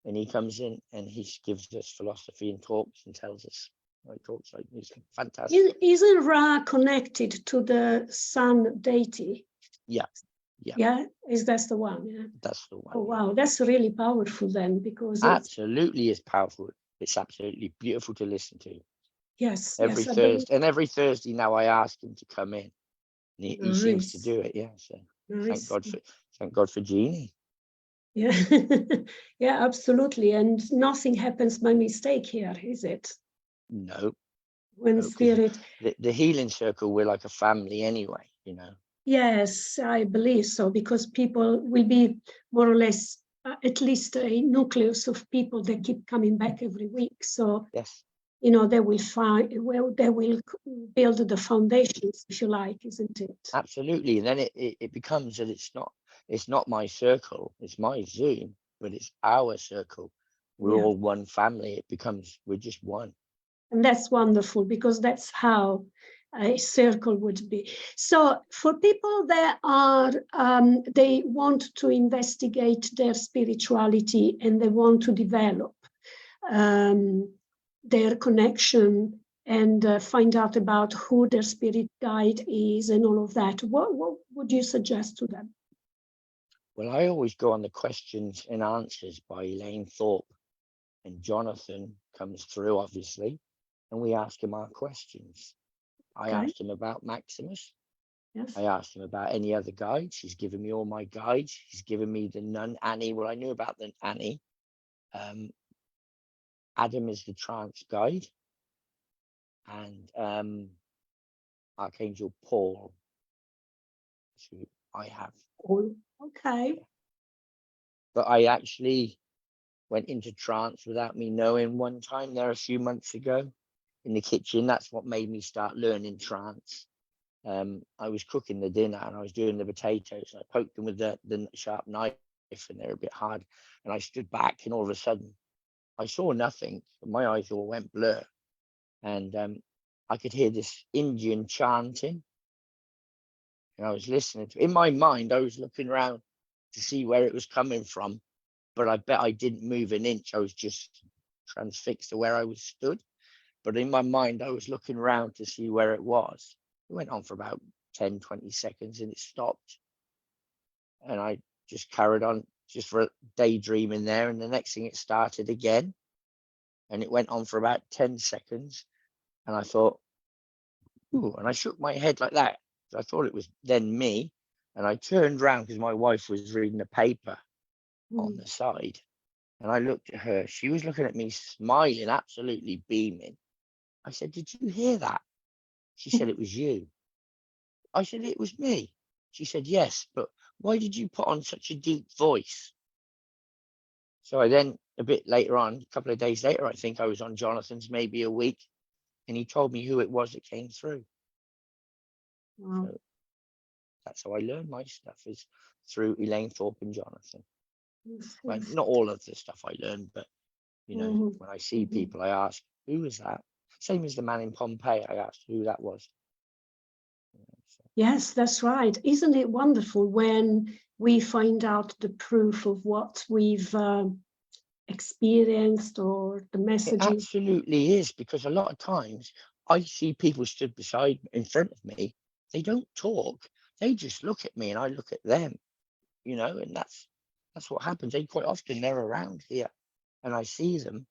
And he comes in and he gives us philosophy and talks and tells us. He talks like he's fantastic. Isn't Ra connected to the sun deity? Yeah. Yeah, that's the one? Yeah. That's the one. Oh wow, that's really powerful then, because Absolutely is powerful. It's absolutely beautiful to listen to. yes, Every yes, I believe. Thursday, and every Thursday now I ask him to come in. And he seems to Nice. do it. Yeah. So Nice. thank God for Jeannie. Yeah, yeah, absolutely. And nothing happens by mistake here, is it? No. When No, 'cause spirit. the healing circle, we're like a family anyway, you know. Yes, I believe so, because people will be more or less at least a nucleus of people that keep coming back every week. So, Yes. you know, they will find, well, they will build the foundations, if you like, isn't it? Absolutely. And then it becomes that it's not my circle, it's my Zoom, but it's our circle. We're Yeah. all one family. It becomes, we're just one. And that's wonderful, because that's how a circle would be. So for people that are, they want to investigate their spirituality and they want to develop their connection and find out about who their spirit guide is and all of that, what would you suggest to them? Well, I always go on the questions and answers by Elaine Thorpe, and Jonathan comes through, obviously, and we ask him our questions. I Okay. asked him about Maximus. Yes. I asked him about any other guides. He's given me all my guides. He's given me the nun Annie. Well, I knew about the Annie. Adam is the trance guide, and Archangel Paul, who I have. Oh, okay. But I actually went into trance without me knowing one time there a few months ago in the kitchen. That's what made me start learning trance. I was cooking the dinner and I was doing the potatoes, and I poked them with the sharp knife, and they're a bit hard. And I stood back, and all of a sudden I saw nothing. My eyes all went blur, and I could hear this Indian chanting, and I was listening to. In my mind, I was looking around to see where it was coming from, but I bet I didn't move an inch. I was just transfixed to where I was stood. But in my mind, I was looking around to see where it was. It went on for about 10, 20 seconds, and it stopped. And I just carried on just for daydreaming there. And the next thing, it started again. And it went on for about 10 seconds. And I thought, ooh, and I shook my head like that. I thought it was then me. And I turned around because my wife was reading a paper on the side. And I looked at her. She was looking at me, smiling, absolutely beaming. I said, "Did you hear that?" She said, "It was you." I said, "It was me." She said, "Yes, but why did you put on such a deep voice?" So I then, a bit later on, a couple of days later, I think I was on Jonathan's, maybe a week, and he told me who it was that came through. Wow. So that's how I learned my stuff, is through Elaine Thorpe and Jonathan. Yes, Well, yes. not all of the stuff I learned, but you know, when I see people, I ask, "Who was that?" Same as the man in Pompeii. I asked who that was. Yes, that's right. Isn't it wonderful when we find out the proof of what we've experienced, or the It messages? absolutely is, because a lot of times I see people stood in front of me. They don't talk. They just look at me and I look at them, you know, and that's what happens. They quite often, they're around here and I see them.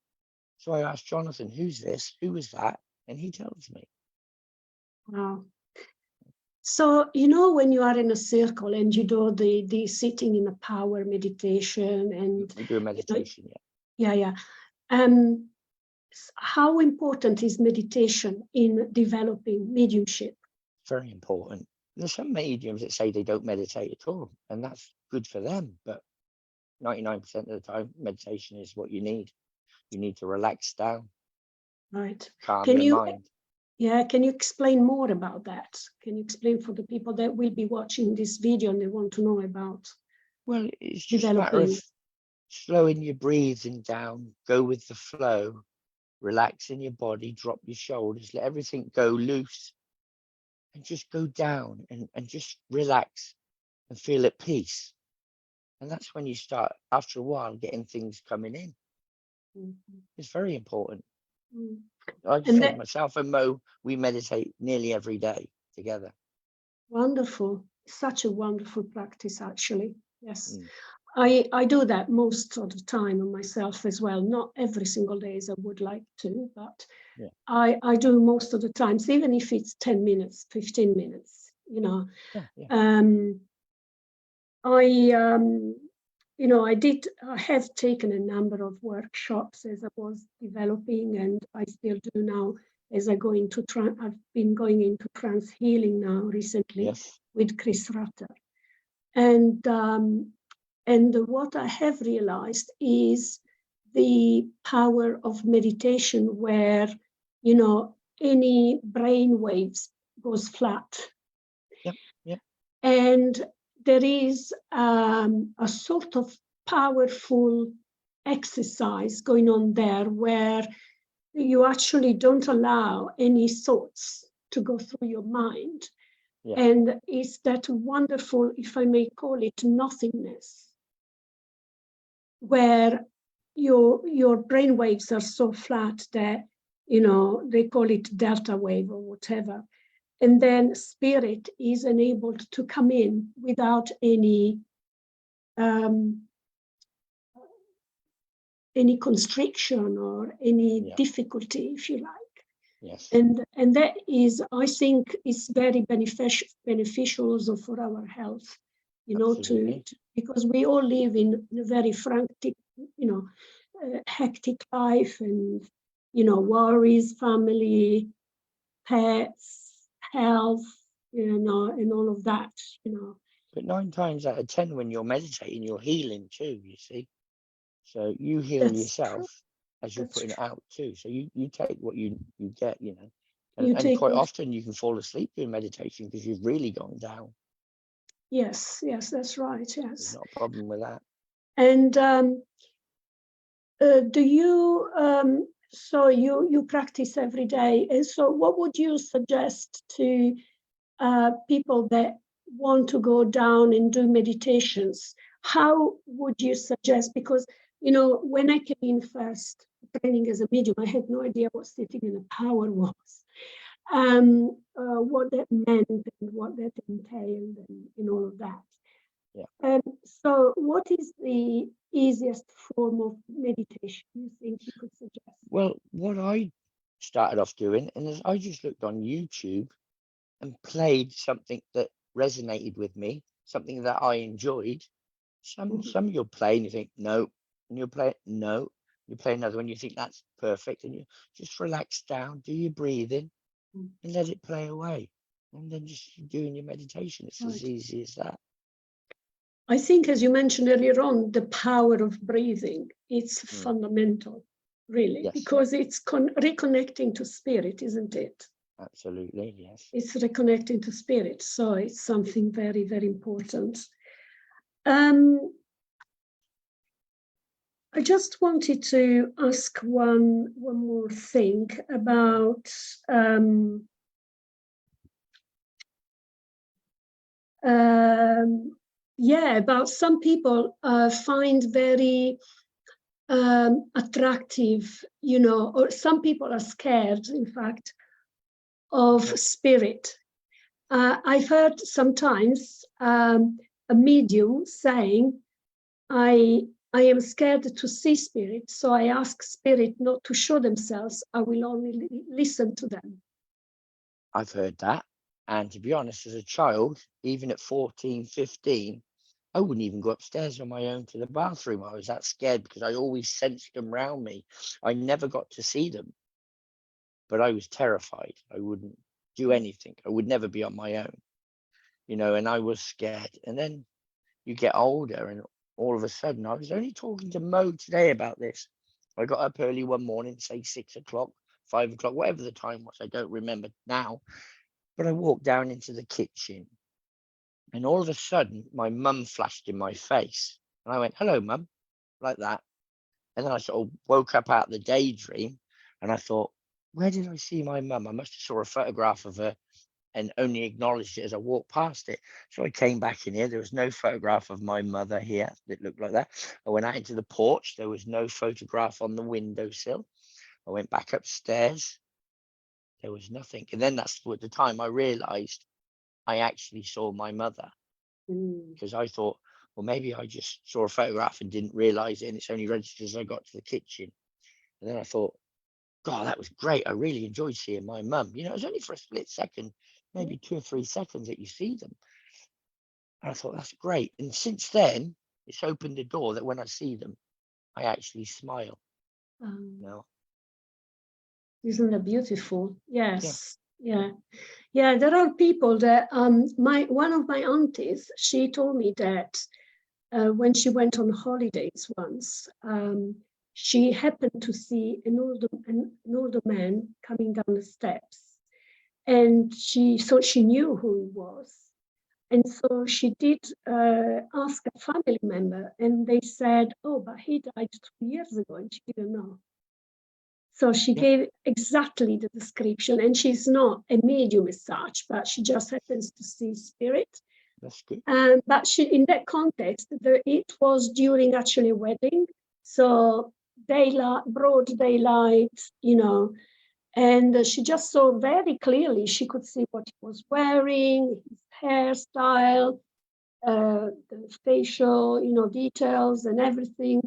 So I ask Jonathan, "Who's this? Who was that?" And he tells me. Wow. So, you know, when you are in a circle and you do the sitting in a power meditation, and We do a meditation, yeah, yeah. How important is meditation in developing mediumship? Very important. There's some mediums that say they don't meditate at all, and that's good for them. But 99% of the time, meditation is what you need. You need to relax down, Right. calm Can your you, mind. yeah, can you explain more about that? Can you explain for the people that will be watching this video and they want to know about Well, it's just a matter developing? of slowing your breathing down, go with the flow, relaxing your body, drop your shoulders, let everything go loose, and just go down and just relax and feel at peace. And that's when you start, after a while, getting things coming in. Mhm. It's very important. Mm. I just And say that, myself and Mo, we meditate nearly every day together. wonderful, such a wonderful practice, actually. Yes. Mm. I do that most of the time on myself as well. Not every single day as I would like to, but Yeah. I do most of the times, even if it's 10 minutes, 15 minutes, you know. Yeah, yeah. I have taken a number of workshops as I was developing, and I still do now as I go into I've been going into trance healing now recently Yes. with Chris Rutter. And what I have realized is the power of meditation, where, you know, any brain waves goes flat. Yep. Yep. And there is a sort of powerful exercise going on there where you actually don't allow any thoughts to go through your mind. Yeah. And it's that wonderful, if I may call it, nothingness, where your brain waves are so flat that, you know, they call it delta wave or whatever. And then spirit is enabled to come in without any constriction or any difficulty, if you like. Yes. And that is, I think, is very beneficial also for our health, you know, because we all live in a very frantic, you know, hectic life, and, you know, worries, family, pets, health, you know, and all of that, you know. But 9 times out of 10, when you're meditating, you're healing too, you see. So you heal That's true. yourself as you're That's putting it true. out too. So you take what you get, you know. You And take quite what? often you can fall asleep doing meditation because you've really gone down. Yes, that's right. There's Yes. not a problem with that. And do you? So you practice every day, and so what would you suggest to people that want to go down and do meditations? How would you suggest? Because, you know, when I came in first training as a medium, I had no idea what sitting in a power was, what that meant and what that entailed, and all of that. Yeah. So what is the easiest form of meditation you think you could suggest? Well, what I started off doing, and I just looked on YouTube and played something that resonated with me, something that I enjoyed. Some you'll play and you think no, and you'll play no, you play another one, you think that's perfect, and you just relax down, do your breathing, and let it play away, and then just doing your meditation. It's as easy as that. I think, as you mentioned earlier on, the power of breathing, it's fundamental, really, because it's reconnecting to spirit, isn't it? Absolutely, yes. It's reconnecting to spirit, so it's something very, very important. I just wanted to ask one more thing about about some people find very attractive, you know, or some people are scared, in fact, of spirit. I've heard sometimes a medium saying, I am scared to see spirit, so I ask spirit not to show themselves. I will only listen to them. I've heard that. And to be honest, as a child, even at 14, 15, I wouldn't even go upstairs on my own to the bathroom. I was that scared because I always sensed them around me. I never got to see them, but I was terrified. I wouldn't do anything. I would never be on my own. you know, and I was scared. And then you get older, and all of a sudden, I was only talking to Mo today about this. I got up early one morning, say 6 o'clock, 5 o'clock, whatever the time was, I don't remember now. But I walked down into the kitchen, and all of a sudden, my mum flashed in my face. And I went, "Hello, Mum," like that. And then I sort of woke up out of the daydream, and I thought, where did I see my mum? I must have saw a photograph of her and only acknowledged it as I walked past it. So I came back in here. There was no photograph of my mother here that looked like that. I went out into the porch. There was no photograph on the windowsill. I went back upstairs. There was nothing. And then that's at the time I realized I actually saw my mother, because I thought, well, maybe I just saw a photograph and didn't realize it, and it's only registered as I got to the kitchen. And then I thought, God, that was great. I really enjoyed seeing my mum. You know, it was only for a split second, maybe 2 or 3 seconds that you see them. And I thought, that's great. And since then, it's opened the door that when I see them, I actually smile. You know? Isn't that beautiful? Yeah. Yes. Yeah. There are people that one of my aunties, she told me that when she went on holidays once, she happened to see an older man coming down the steps, and she thought she knew who he was. And so she did ask a family member, and they said, "Oh, but he died 2 years ago," and she didn't know. So she gave exactly the description, and she's not a medium as such, but she just happens to see spirit. That's good. But she, in that context, it was during actually a wedding, so daylight, broad daylight, you know, and she just saw very clearly. She could see what he was wearing, his hairstyle, the facial, you know, details and everything.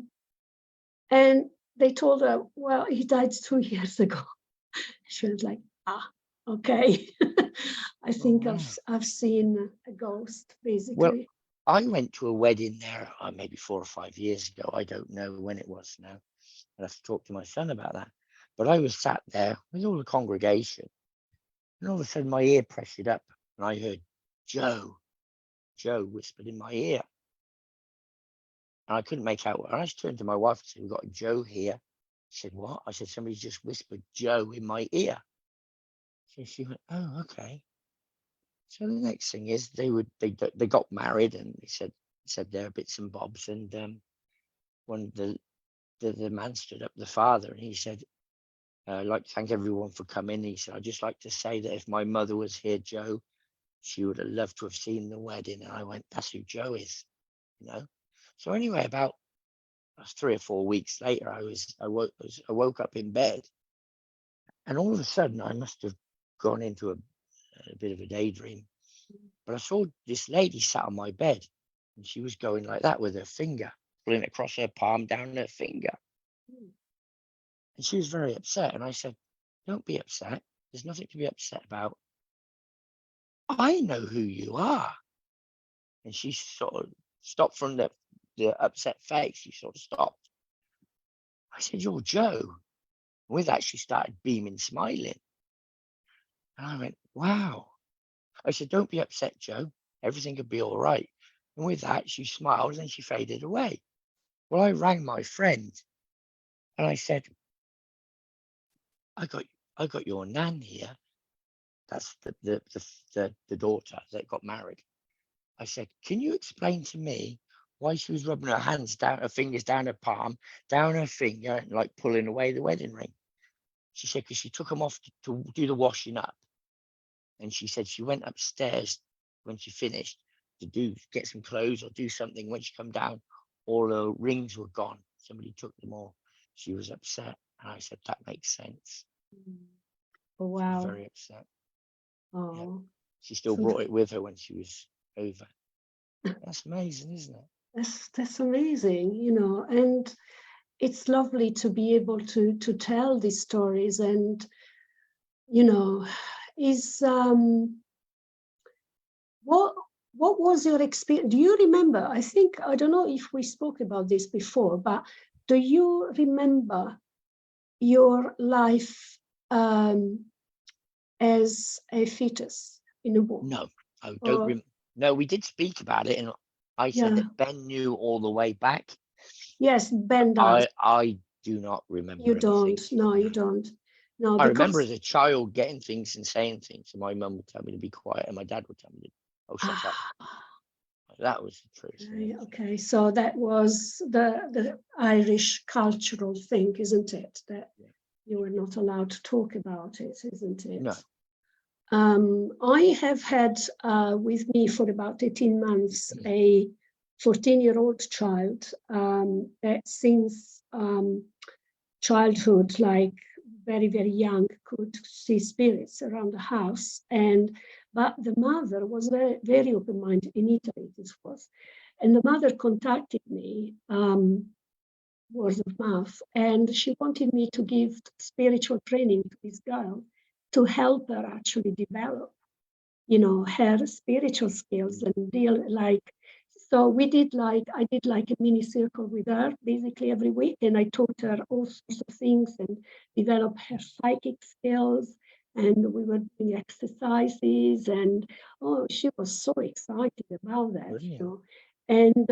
And they told her, "Well, he died 2 years ago." She was like, okay. I think wow. I've seen a ghost, basically. Well, I went to a wedding there maybe 4 or 5 years ago. I don't know when it was now. I'll have to talk to my son about that. But I was sat there with all the congregation, and all of a sudden my ear pressured up, and I heard Joe. Joe whispered in my ear. And I couldn't make out what. And I just turned to my wife and said, "We've got Joe here." She said, "What?" I said, "Somebody just whispered Joe in my ear." So she went, "Oh, okay." So the next thing is they got married, and they said their bits and bobs, and when the man stood up, the father, and he said, "I'd like to thank everyone for coming." He said, "I'd just like to say that if my mother was here, Joe, she would have loved to have seen the wedding." And I went, "That's who Joe is," you know. So anyway, about 3 or 4 weeks later, I woke up in bed, and all of a sudden I must have gone into a bit of a daydream, but I saw this lady sat on my bed, and she was going like that with her finger, pulling across her palm down her finger. And she was very upset. And I said, "Don't be upset. There's nothing to be upset about. I know who you are." And she sort of stopped from the upset face. She sort of stopped. I said, "You're Joe." And with that, she started beaming, smiling. And I went, "Wow." I said, "Don't be upset, Joe. Everything could be all right." And with that, she smiled, and then she faded away. Well, I rang my friend, and I said, I got your nan here. That's the daughter that got married." I said, "Can you explain to me why she was rubbing her fingers down her palm, down her finger, and like pulling away the wedding ring?" She said, "Because she took them off to do the washing up." And she said she went upstairs when she finished to get some clothes or do something. When she come down, all her rings were gone. Somebody took them all. She was upset. And I said, "That makes sense." Oh, She was wow. very upset. Oh, Yeah. She still so brought it with her when she was over. That's amazing, isn't it? that's amazing, you know, and it's lovely to be able to tell these stories. And you know, is what was your experience? Do you remember? I don't know if we spoke about this before, but do you remember your life as a fetus in a womb? No, I Or- don't. No, we did speak about it, and I said Yeah. that Ben knew all the way back. Yes, Ben does. I do not remember You anything. don't. No, you don't. No, I remember because as a child getting things and saying things, and my mum would tell me to be quiet, and my dad would tell me, "Oh, shut up." That was the truth. okay, so that was the Irish cultural thing, isn't it? That you were not allowed to talk about it, isn't it? No. I have had with me for about 18 months a 14-year-old child that since childhood, like very, very young, could see spirits around the house. But the mother was very, very open-minded. In Italy, this was. And the mother contacted me, word of mouth, and she wanted me to give spiritual training to this girl to help her actually develop, her spiritual skills and deal like. So I did like a mini circle with her basically every week, and I taught her all sorts of things and developed her psychic skills. And we were doing exercises, and she was so excited about that, And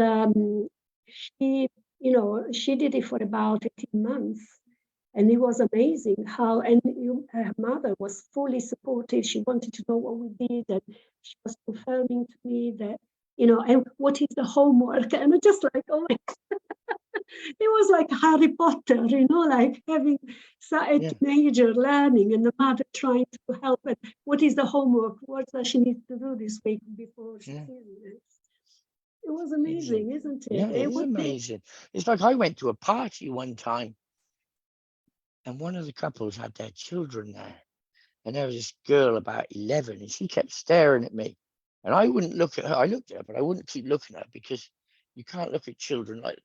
she did it for about 18 months. And it was amazing how, her mother was fully supportive. She wanted to know what we did, and she was confirming to me that, and what is the homework? And I'm just like, oh my God. It was like Harry Potter, like having a teenager learning and the mother trying to help her. What is the homework? What does she need to do this week before she sees it? It was amazing, isn't it? Yeah, it is amazing. It's like I went to a party one time, and one of the couples had their children there, and there was this girl about 11, and she kept staring at me, and I wouldn't look at her. I looked at her, but I wouldn't keep looking at her because you can't look at children like,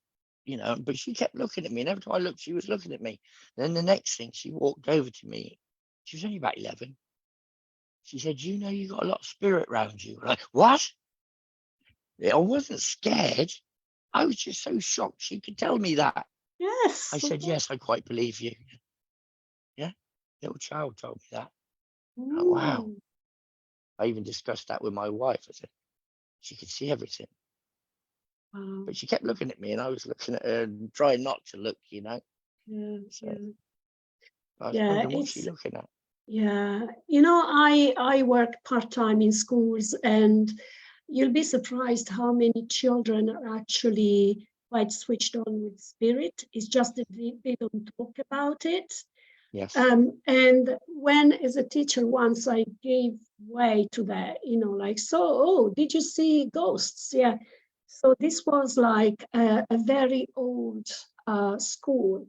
but she kept looking at me, and every time I looked, she was looking at me. Then the next thing, she walked over to me. She was only about 11. She said, "You know, you got a lot of spirit around you." I'm like, what? I wasn't scared. I was just so shocked she could tell me that. Yes. I said, "Yes, I quite believe you." Yeah, little child told me that. Oh, wow. I even discussed that with my wife. I said, she could see everything. Wow. But she kept looking at me, and I was looking at her and trying not to look, Yeah, So I was wondering, what's she looking at? Yeah, I work part-time in schools, and you'll be surprised how many children are actually quite switched on with spirit. It's just that they don't talk about it. Yes. And when, as a teacher, once I gave way to that, did you see ghosts? Yeah. So this was like a very old school,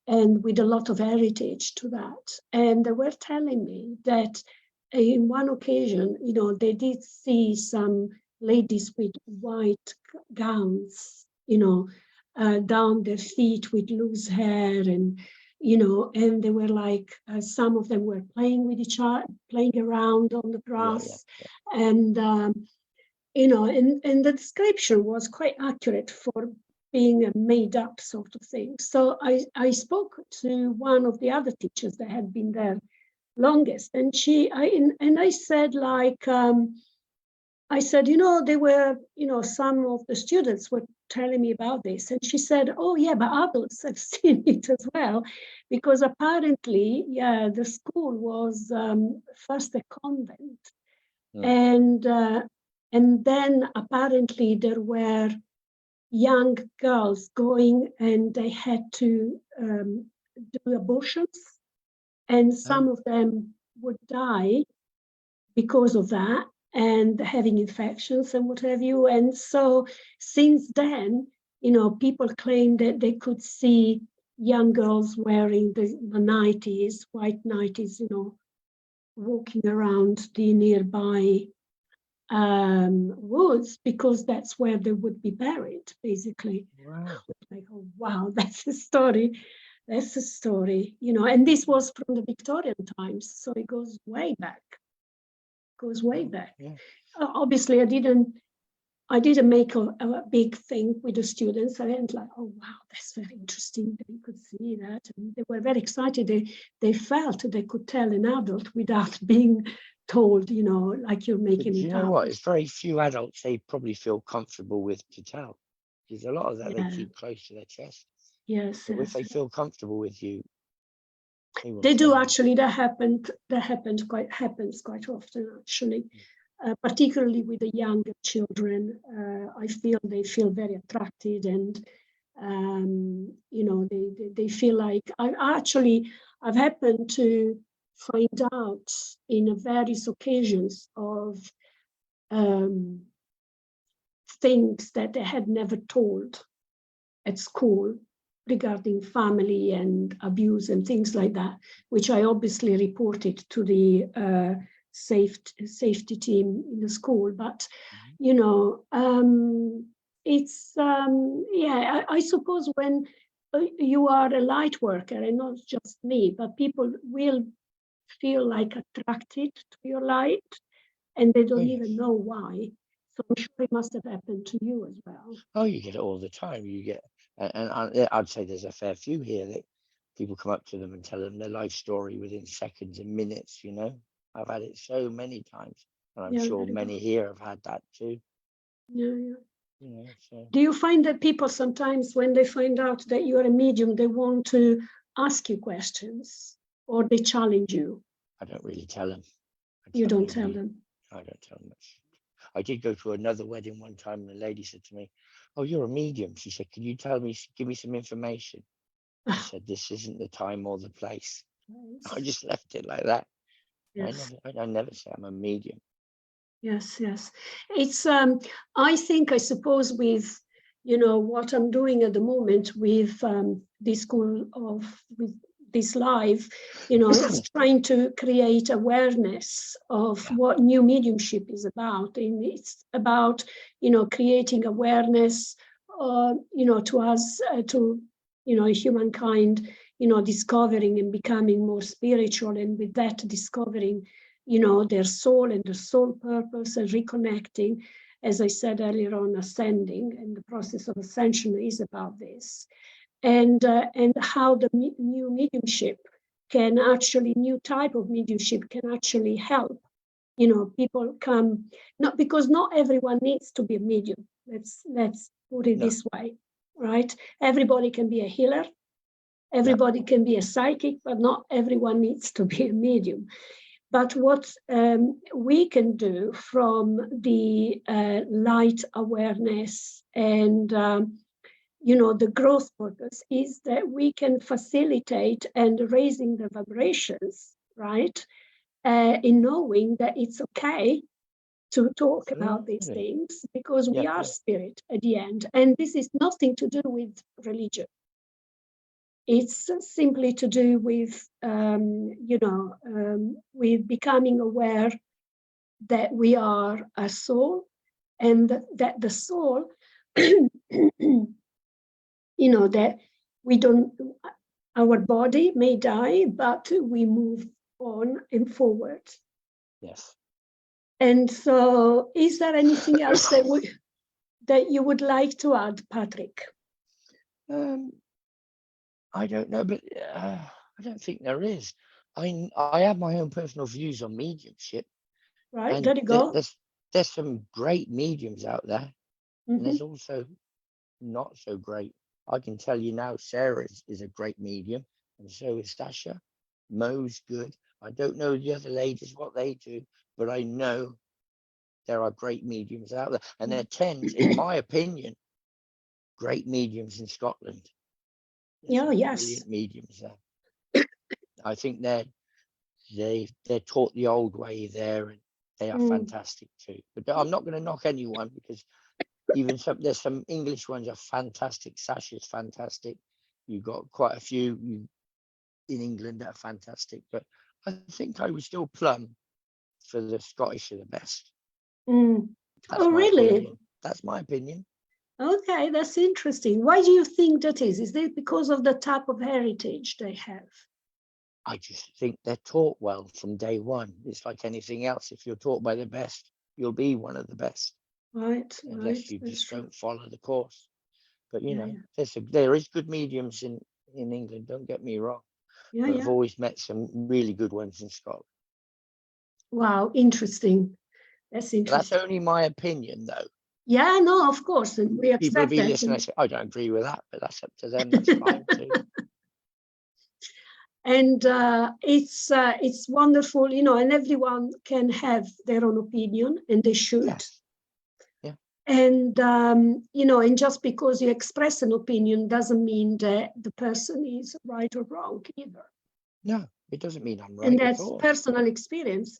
and with a lot of heritage to that. And they were telling me that in one occasion, they did see some ladies with white gowns, down their feet with loose hair, and and they were like, some of them were playing with each other, playing around on the grass. And and the description was quite accurate for being a made up sort of thing. So I spoke to one of the other teachers that had been there longest, and I said, they were, some of the students were telling me about this, and she said, oh yeah, but adults have seen it as well, because apparently, the school was first a convent, and then apparently there were young girls going, and they had to do abortions, and some of them would die because of that, and having infections and what have you. And so since then, people claim that they could see young girls wearing the nighties, white nighties, walking around the nearby woods, because that's where they would be buried, basically. Wow. Like, oh wow, that's a story. That's a story, and this was from the Victorian times, so it goes way back. Yeah. Obviously, I didn't make a big thing with the students. I went like, oh wow, that's very interesting. They could see that, and they were very excited. They felt they could tell an adult without being told, you know, like you're But making you it know up. what? It's very few adults they probably feel comfortable with to tell. Because a lot of that they Yeah. keep close to their chest. Yes, So if yes. they feel comfortable with you, They do actually. That happens quite often actually, particularly with the younger children. I feel they feel very attracted, and you know, they feel like I've happened to find out in various occasions of things that they had never told at school regarding family and abuse and things like that, which I obviously reported to the safety team in the school. But, you know, it's, yeah, I suppose when you are a light worker, and not just me, but people will feel like attracted to your light, and they don't even know why. So I'm sure it must have happened to you as well. Oh, you get it all the time. You get, and I'd say there's a fair few here that people come up to them and tell them their life story within seconds and minutes. You know, I've had it so many times, and I'm sure many here have had that too. Yeah, yeah. You know, so. Do you find that people sometimes, when they find out that you're a medium, they want to ask you questions, or they challenge you? I don't really tell them. You don't tell them? I don't tell them much. I did go to another wedding one time, and the lady said to me, "Oh, you're a medium." She said, "Can you give me some information?" I said, "This isn't the time or the place." I just left it like that. Yes. I never say I'm a medium. Yes, yes. It's I think, I suppose, with, you know, what I'm doing at the moment with this school with this live, you know, it's trying to create awareness of what new mediumship is about. And it's about, you know, creating awareness, you know, to us, to, you know, humankind, you know, discovering and becoming more spiritual, and with that discovering, you know, their soul and their soul purpose, and reconnecting. As I said earlier on, ascending, and the process of ascension is about this. And how the new mediumship can actually, new type of mediumship can actually help. You know, people come, not because not everyone needs to be a medium. Let's put it this way, right? Everybody can be a healer. Everybody can be a psychic, but not everyone needs to be a medium. But what we can do from the light awareness and you know, the growth purpose is that we can facilitate and raising the vibrations, right? In knowing that it's okay to talk about these things, because we are spirit at the end. And this is nothing to do with religion. It's simply to do with, you know, with becoming aware that we are a soul, and that the soul, you know, that we don't, our body may die, but we move on and forward. Yes. And so, is there anything else that you would like to add, Patrick? I don't know, but I don't think there is. I have my own personal views on mediumship. Right, and there you go. There's some great mediums out there, and there's also not so great. I can tell you now, Sarah is a great medium, and so is Sasha. Mo's good. I don't know the other ladies what they do, but I know there are great mediums out there, and there tends, in my opinion, great mediums in Scotland. Yeah, yes. Brilliant mediums there. I think they're taught the old way there, and they are fantastic too. But I'm not going to knock anyone, because even there's some English ones are fantastic. Sasha's fantastic. You've got quite a few in England that are fantastic, but I think I would still plumb for the Scottish are the best. Oh, really? Opinion. That's my opinion. Okay, that's interesting. Why do you think that is? Is it because of the type of heritage they have? I just think they're taught well from day one. It's like anything else. If you're taught by the best, you'll be one of the best. Right. Unless you just don't follow the course. But you know, yeah. there is good mediums in England. Don't get me wrong. Yeah, but I've always met some really good ones in Scotland. Wow, interesting. That's That's interesting. only my opinion, though. Yeah, no, of course, and we People will accept be that. listening. I say, I don't agree with that, but that's up to them. That's fine too. And it's wonderful, you know, and everyone can have their own opinion, and they should. Yes. Yeah. And you know, and just because you express an opinion doesn't mean that the person is right or wrong either. No, it doesn't mean I'm right And at that's all. personal experience.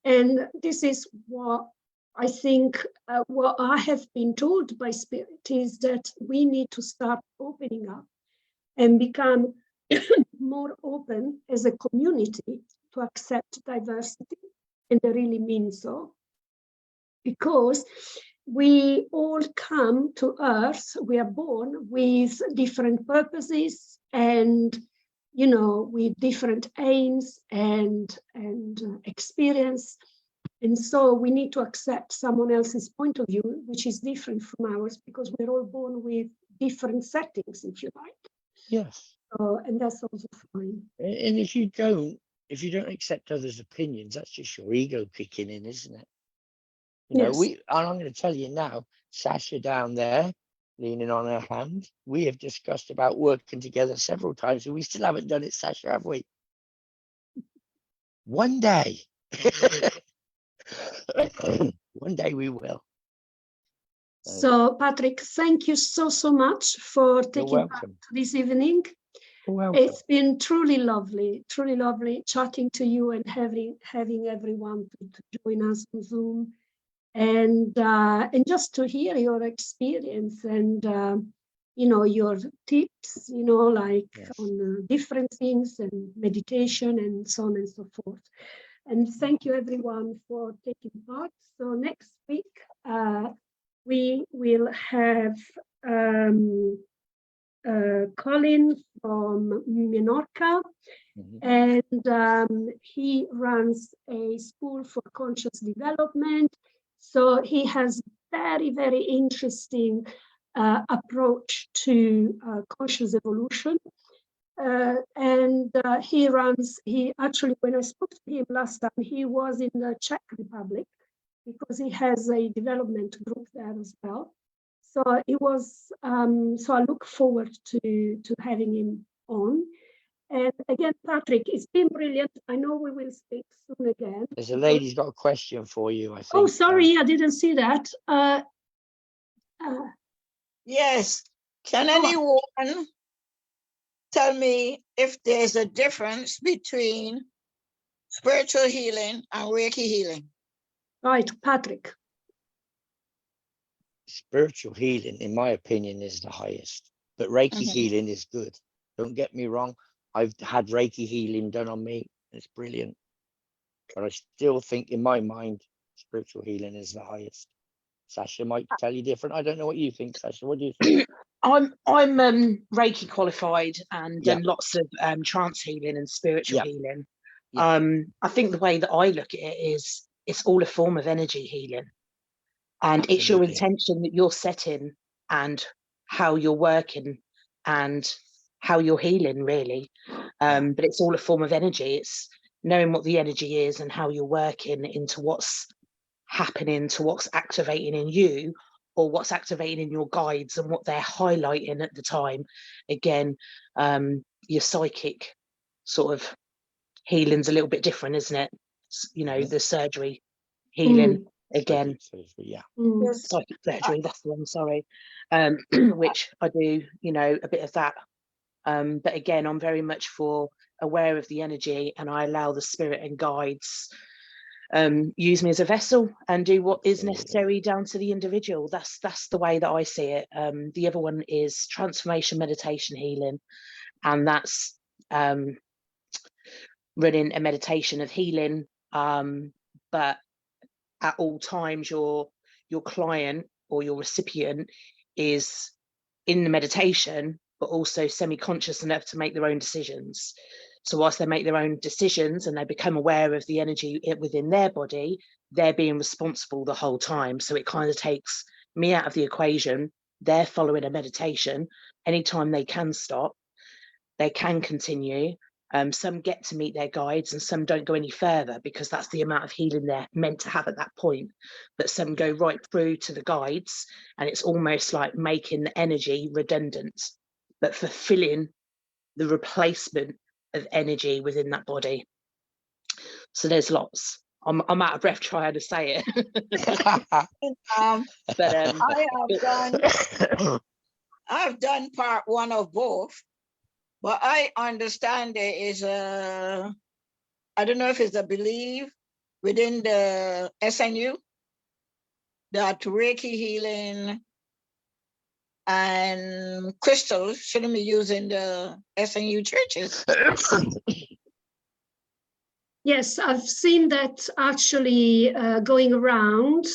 And this is what I think, what I have been told by Spirit is that we need to start opening up and become more open as a community to accept diversity. And I really mean so. Because we all come to Earth, we are born with different purposes and, you know, with different aims and experience. And so we need to accept someone else's point of view, which is different from ours, because we're all born with different settings, if you like. Yes. And that's also fine. And if you don't accept others' opinions, that's just your ego kicking in, isn't it? You know, Yes. and I'm going to tell you now, Sasha down there, leaning on her hand, we have discussed about working together several times, and we still haven't done it, Sasha, have we? One day. One day we will. So, Patrick, thank you so much for taking part this evening. You're welcome. It's been truly lovely chatting to you and having everyone to join us on Zoom, and just to hear your experience and you know, your tips, you know, like on different things and meditation and so on and so forth. And thank you everyone for taking part. So next week we will have Colin from Menorca, and he runs a school for conscious development. So he has very interesting approach to conscious evolution. He actually, when I spoke to him last time, he was in the Czech Republic because he has a development group there as well. So it was, so I look forward to having him on. And again, Patrick, it's been brilliant. I know we will speak soon again. There's a lady's got a question for you, I think. Oh, sorry, I didn't see that. Yes. Can anyone tell me if there's a difference between spiritual healing and Reiki healing? Right, Patrick. Spiritual healing, in my opinion, is the highest, but Reiki healing is good. Don't get me wrong. I've had Reiki healing done on me. It's brilliant. But I still think, in my mind, spiritual healing is the highest. Sasha might tell you different. I don't know what you think, Sasha. What do you think? I'm Reiki qualified and done lots of trance healing and spiritual healing. I think the way that I look at it is it's all a form of energy healing, and it's your intention that you're setting and how you're working and how you're healing, really. But it's all a form of energy. It's knowing what the energy is and how you're working into what's happening, to what's activating in you, or what's activating in your guides and what they're highlighting at the time. Again, your psychic sort of healing's a little bit different, isn't it? You know, the surgery healing, again, psychic surgery, that's the one, sorry, which I do, you know, a bit of that. But again, I'm very much for aware of the energy, and I allow the spirit and guides use me as a vessel and do what is necessary down to the individual. That's the way that I see it. The other one is transformation meditation healing, and that's running a meditation of healing, but at all times your client or your recipient is in the meditation, but also semi-conscious enough to make their own decisions. So whilst they make their own decisions and they become aware of the energy within their body, they're being responsible the whole time. So it kind of takes me out of the equation. They're following a meditation. Anytime they can stop, they can continue, Some get to meet their guides and some don't go any further because that's the amount of healing they're meant to have at that point. But some go right through to the guides, and it's almost like making the energy redundant, but fulfilling the replacement of energy within that body. So there's lots. I'm out of breath trying to say it. But I've done part one of both, but I understand there is a, I don't know if it's a belief within the SNU that Reiki healing and crystals shouldn't be used in the SNU churches. Yes, I've seen that actually going around.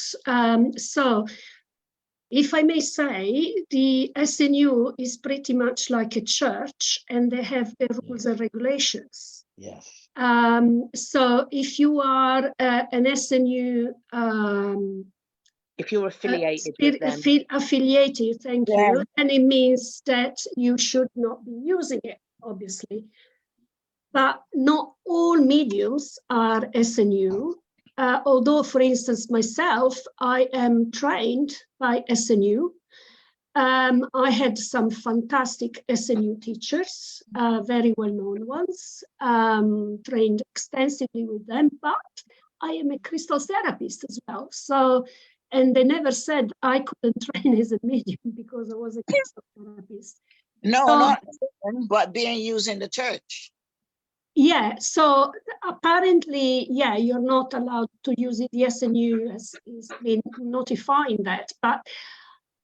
So if I may say, the SNU is pretty much like a church, and they have their rules and regulations. Yes. So if you are an SNU, if you're affiliated with them, affiliated, thank Yeah. you, and it means that you should not be using it, obviously. But not all mediums are SNU. Although, for instance, myself, I am trained by SNU. I had some fantastic SNU teachers, very well-known ones, trained extensively with them, but I am a crystal therapist as well. So, and they never said I couldn't train as a medium because I was a crystal therapist. No, So, not but being used in the church. yeah, so apparently, yeah, you're not allowed to use it. The SNU has been notifying that, but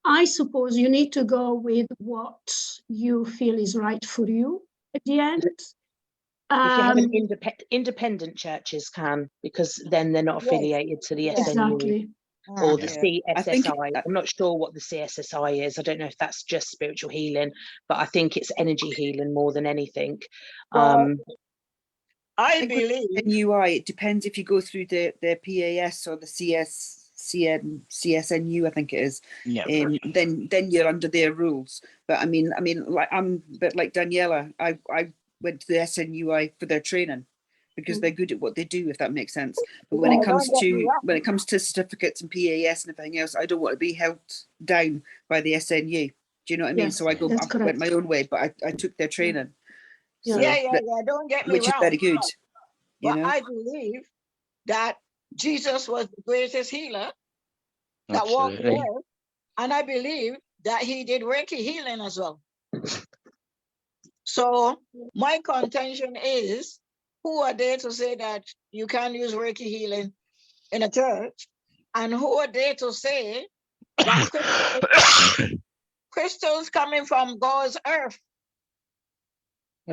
I suppose you need to go with what you feel is right for you at the end. if you have an independent churches can, because then they're not affiliated to the SNU Exactly. or the Yeah. I think CSSI. I'm not sure what the CSSI is. I don't know if that's just spiritual healing, but I think it's energy healing more than anything. Well, I think with believe NUI, it depends if you go through the PAS or the CSNU, I think it is. Yeah. Then you're under their rules. But I mean, like I'm a bit like Daniela. I went to the SNUI for their training because they're good at what they do, if that makes sense. But when it comes to certificates and PAS and everything else, I don't want to be held down by the SNU. Do you know what I mean? Yes, So I went my own way, but I took their training. So yeah, don't get me which wrong. is very good. You But know? I believe that Jesus was the greatest healer that walked the Absolutely. earth. And I believe that he did Reiki healing as well. So my contention is, who are they to say that you can't use Reiki healing in a church? And who are they to say that crystals coming from God's earth?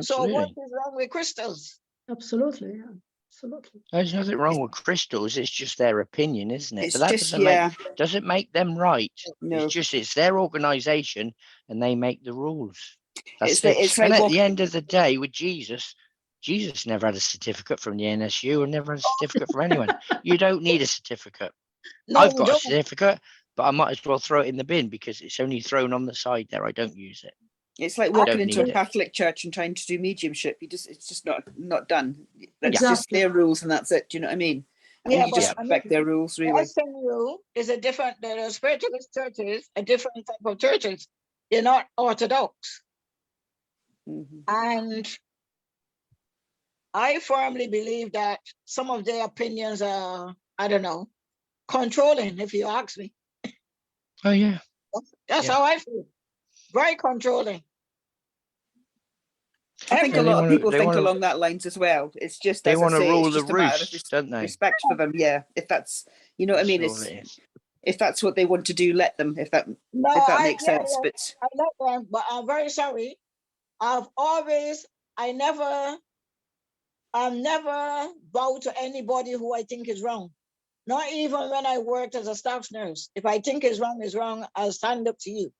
So what Absolutely. is wrong with crystals? Absolutely, yeah, absolutely. There's nothing wrong with crystals. It's just their opinion, isn't it? It's But that just, yeah. doesn't make them right. No. It's their organization and they make the rules. That's It's and like at the end of the day, with Jesus never had a certificate from the NSU or never had a certificate from anyone. You don't need a certificate. No, I've we got a don't. certificate, but I might as well throw it in the bin because it's only thrown on the side there. I don't use it. It's like I walking don't into a need it. Catholic church and trying to do mediumship. It's just not done. That's Exactly. just their rules and that's it. Do you know what I mean? And Yeah, you just but respect their rules, really. SNU is a different, the spiritualist churches, a different type of churches. They're not orthodox. Mhm. And I firmly believe that some of their opinions are, I don't know, controlling, if you ask me. Oh yeah. That's Yeah. how I feel. Very controlling. I think Yeah, a lot of people they think wanna- along that lines as well. It's just, They as I want to say, rule it's the just a matter of roost, don't they? respect for them. Yeah, if that's, you know what I mean. That's all It's it is. if that's what they want to do, let them. If that No, makes sense. But I let them, but I'm very sorry. I've never bowed to anybody who I think is wrong. Not even when I worked as a staff nurse. If I think is wrong, I'll stand up to you.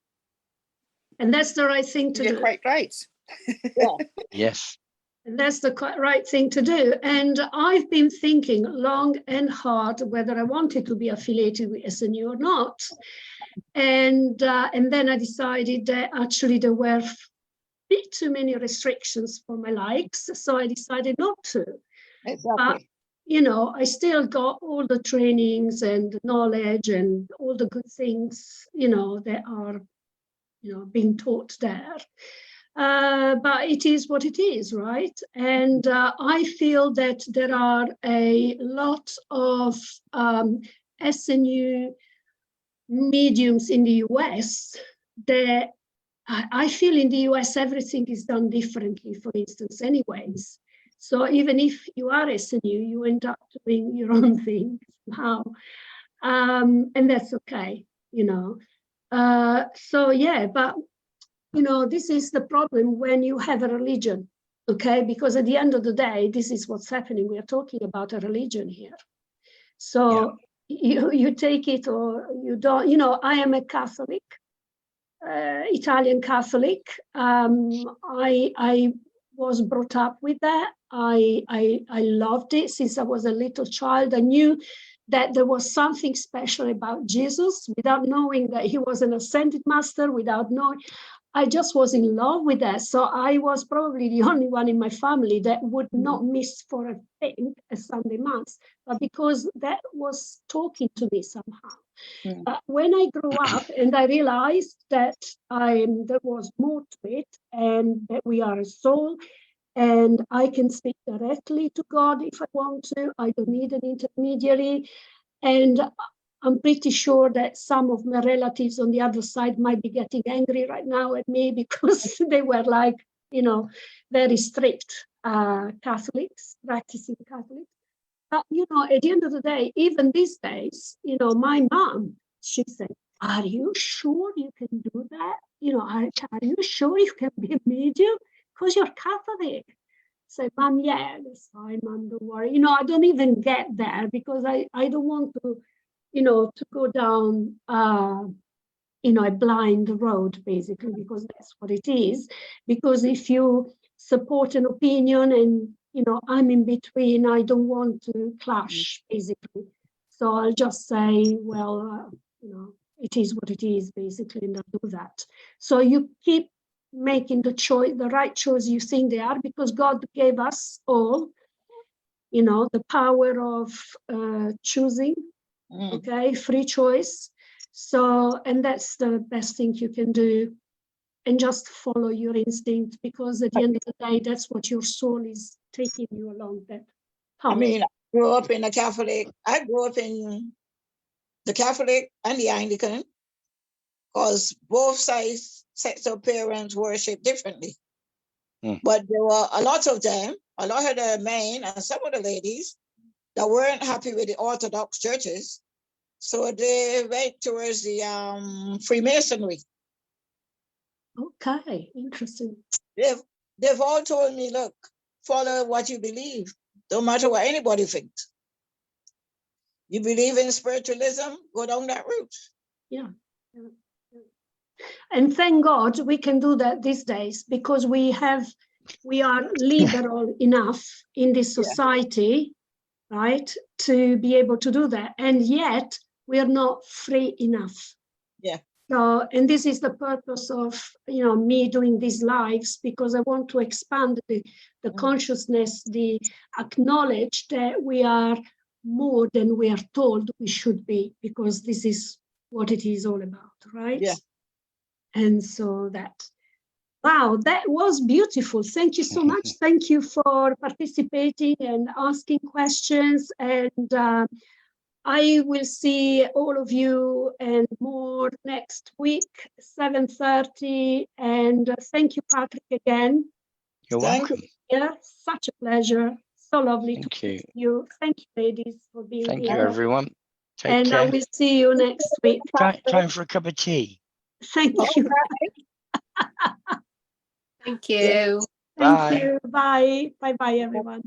And that's the right thing to you're do. quite right. Yeah. Yes. And that's the right thing to do. And I've been thinking long and hard whether I wanted to be affiliated with SNU or not. And then I decided that actually there were bit too many restrictions for my likes, so I decided not to. Exactly. You know, I still got all the trainings and knowledge and all the good things, you know, that are, you know, being taught there. But it is what it is, right? And I feel that there are a lot of SNU mediums in the US that I feel in the US everything is done differently, for instance, anyways. So even if you are SNU, you end up doing your own thing somehow. And that's okay, you know. So yeah, but you know, this is the problem when you have a religion, okay? Because at the end of the day, this is what's happening. We are talking about a religion here. So you take it or you don't. You know, I am a Catholic, Italian Catholic. I was brought up with that. I loved it since I was a little child. I knew that there was something special about Jesus without knowing that he was an ascended master, without knowing. I just was in love with that. So I was probably the only one in my family that would not miss for a thing a Sunday Mass, but because that was talking to me somehow. But when I grew up and I realized that there was more to it and that we are a soul and I can speak directly to God if I want to, I don't need an intermediary. And I'm pretty sure that some of my relatives on the other side might be getting angry right now at me because they were like, you know, very strict Catholics, practicing Catholics. But, you know, at the end of the day, even these days, you know, my mom, she said, are you sure you can do that? You know, are you sure you can be a medium? Because you're Catholic. Say, Mom, yeah, that's fine, Mom, don't worry. You know, I don't even get there because I don't want to, you know, to go down, you know, a blind road, basically, because that's what it is. Because if you support an opinion and, you know, I'm in between, I don't want to clash, basically. So I'll just say, well, you know, it is what it is, basically, and I'll do that. So you keep making the choice, the right choice you think they are, because God gave us all, you know, the power of choosing, okay, free choice. So, and that's the best thing you can do, and just follow your instinct, because at the end of the day, that's what your soul is taking you along that path. I mean, I grew up in the Catholic and the Anglican, because both sets of parents worship differently. But there were a lot of the men and some of the ladies that weren't happy with the Orthodox churches. So they went towards the Freemasonry. Okay, interesting. They've all told me, look, follow what you believe. Don't matter what anybody thinks. You believe in spiritualism, go down that route. Yeah. And thank God we can do that these days, because we are liberal enough in this society, right, to be able to do that. And yet we are not free enough. Yeah. So, and this is the purpose of, you know, me doing these lives, because I want to expand the consciousness, the acknowledge that we are more than we are told we should be, because this is what it is all about, right? Yeah. And so wow, that was beautiful. Thank you so much. Thank you for participating and asking questions. And I will see all of you and more next week, 7:30. And thank you, Patrick, again. You're welcome. Yeah, such a pleasure. So lovely Thank to meet you. Thank you, ladies, for being Thank here. you, everyone. Take And care. I will see you next week. Time for a cup of tea. Thank you. Thank you. Thank Bye. you. Bye. Bye-bye, everyone.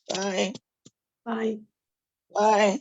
Bye. Bye. Bye.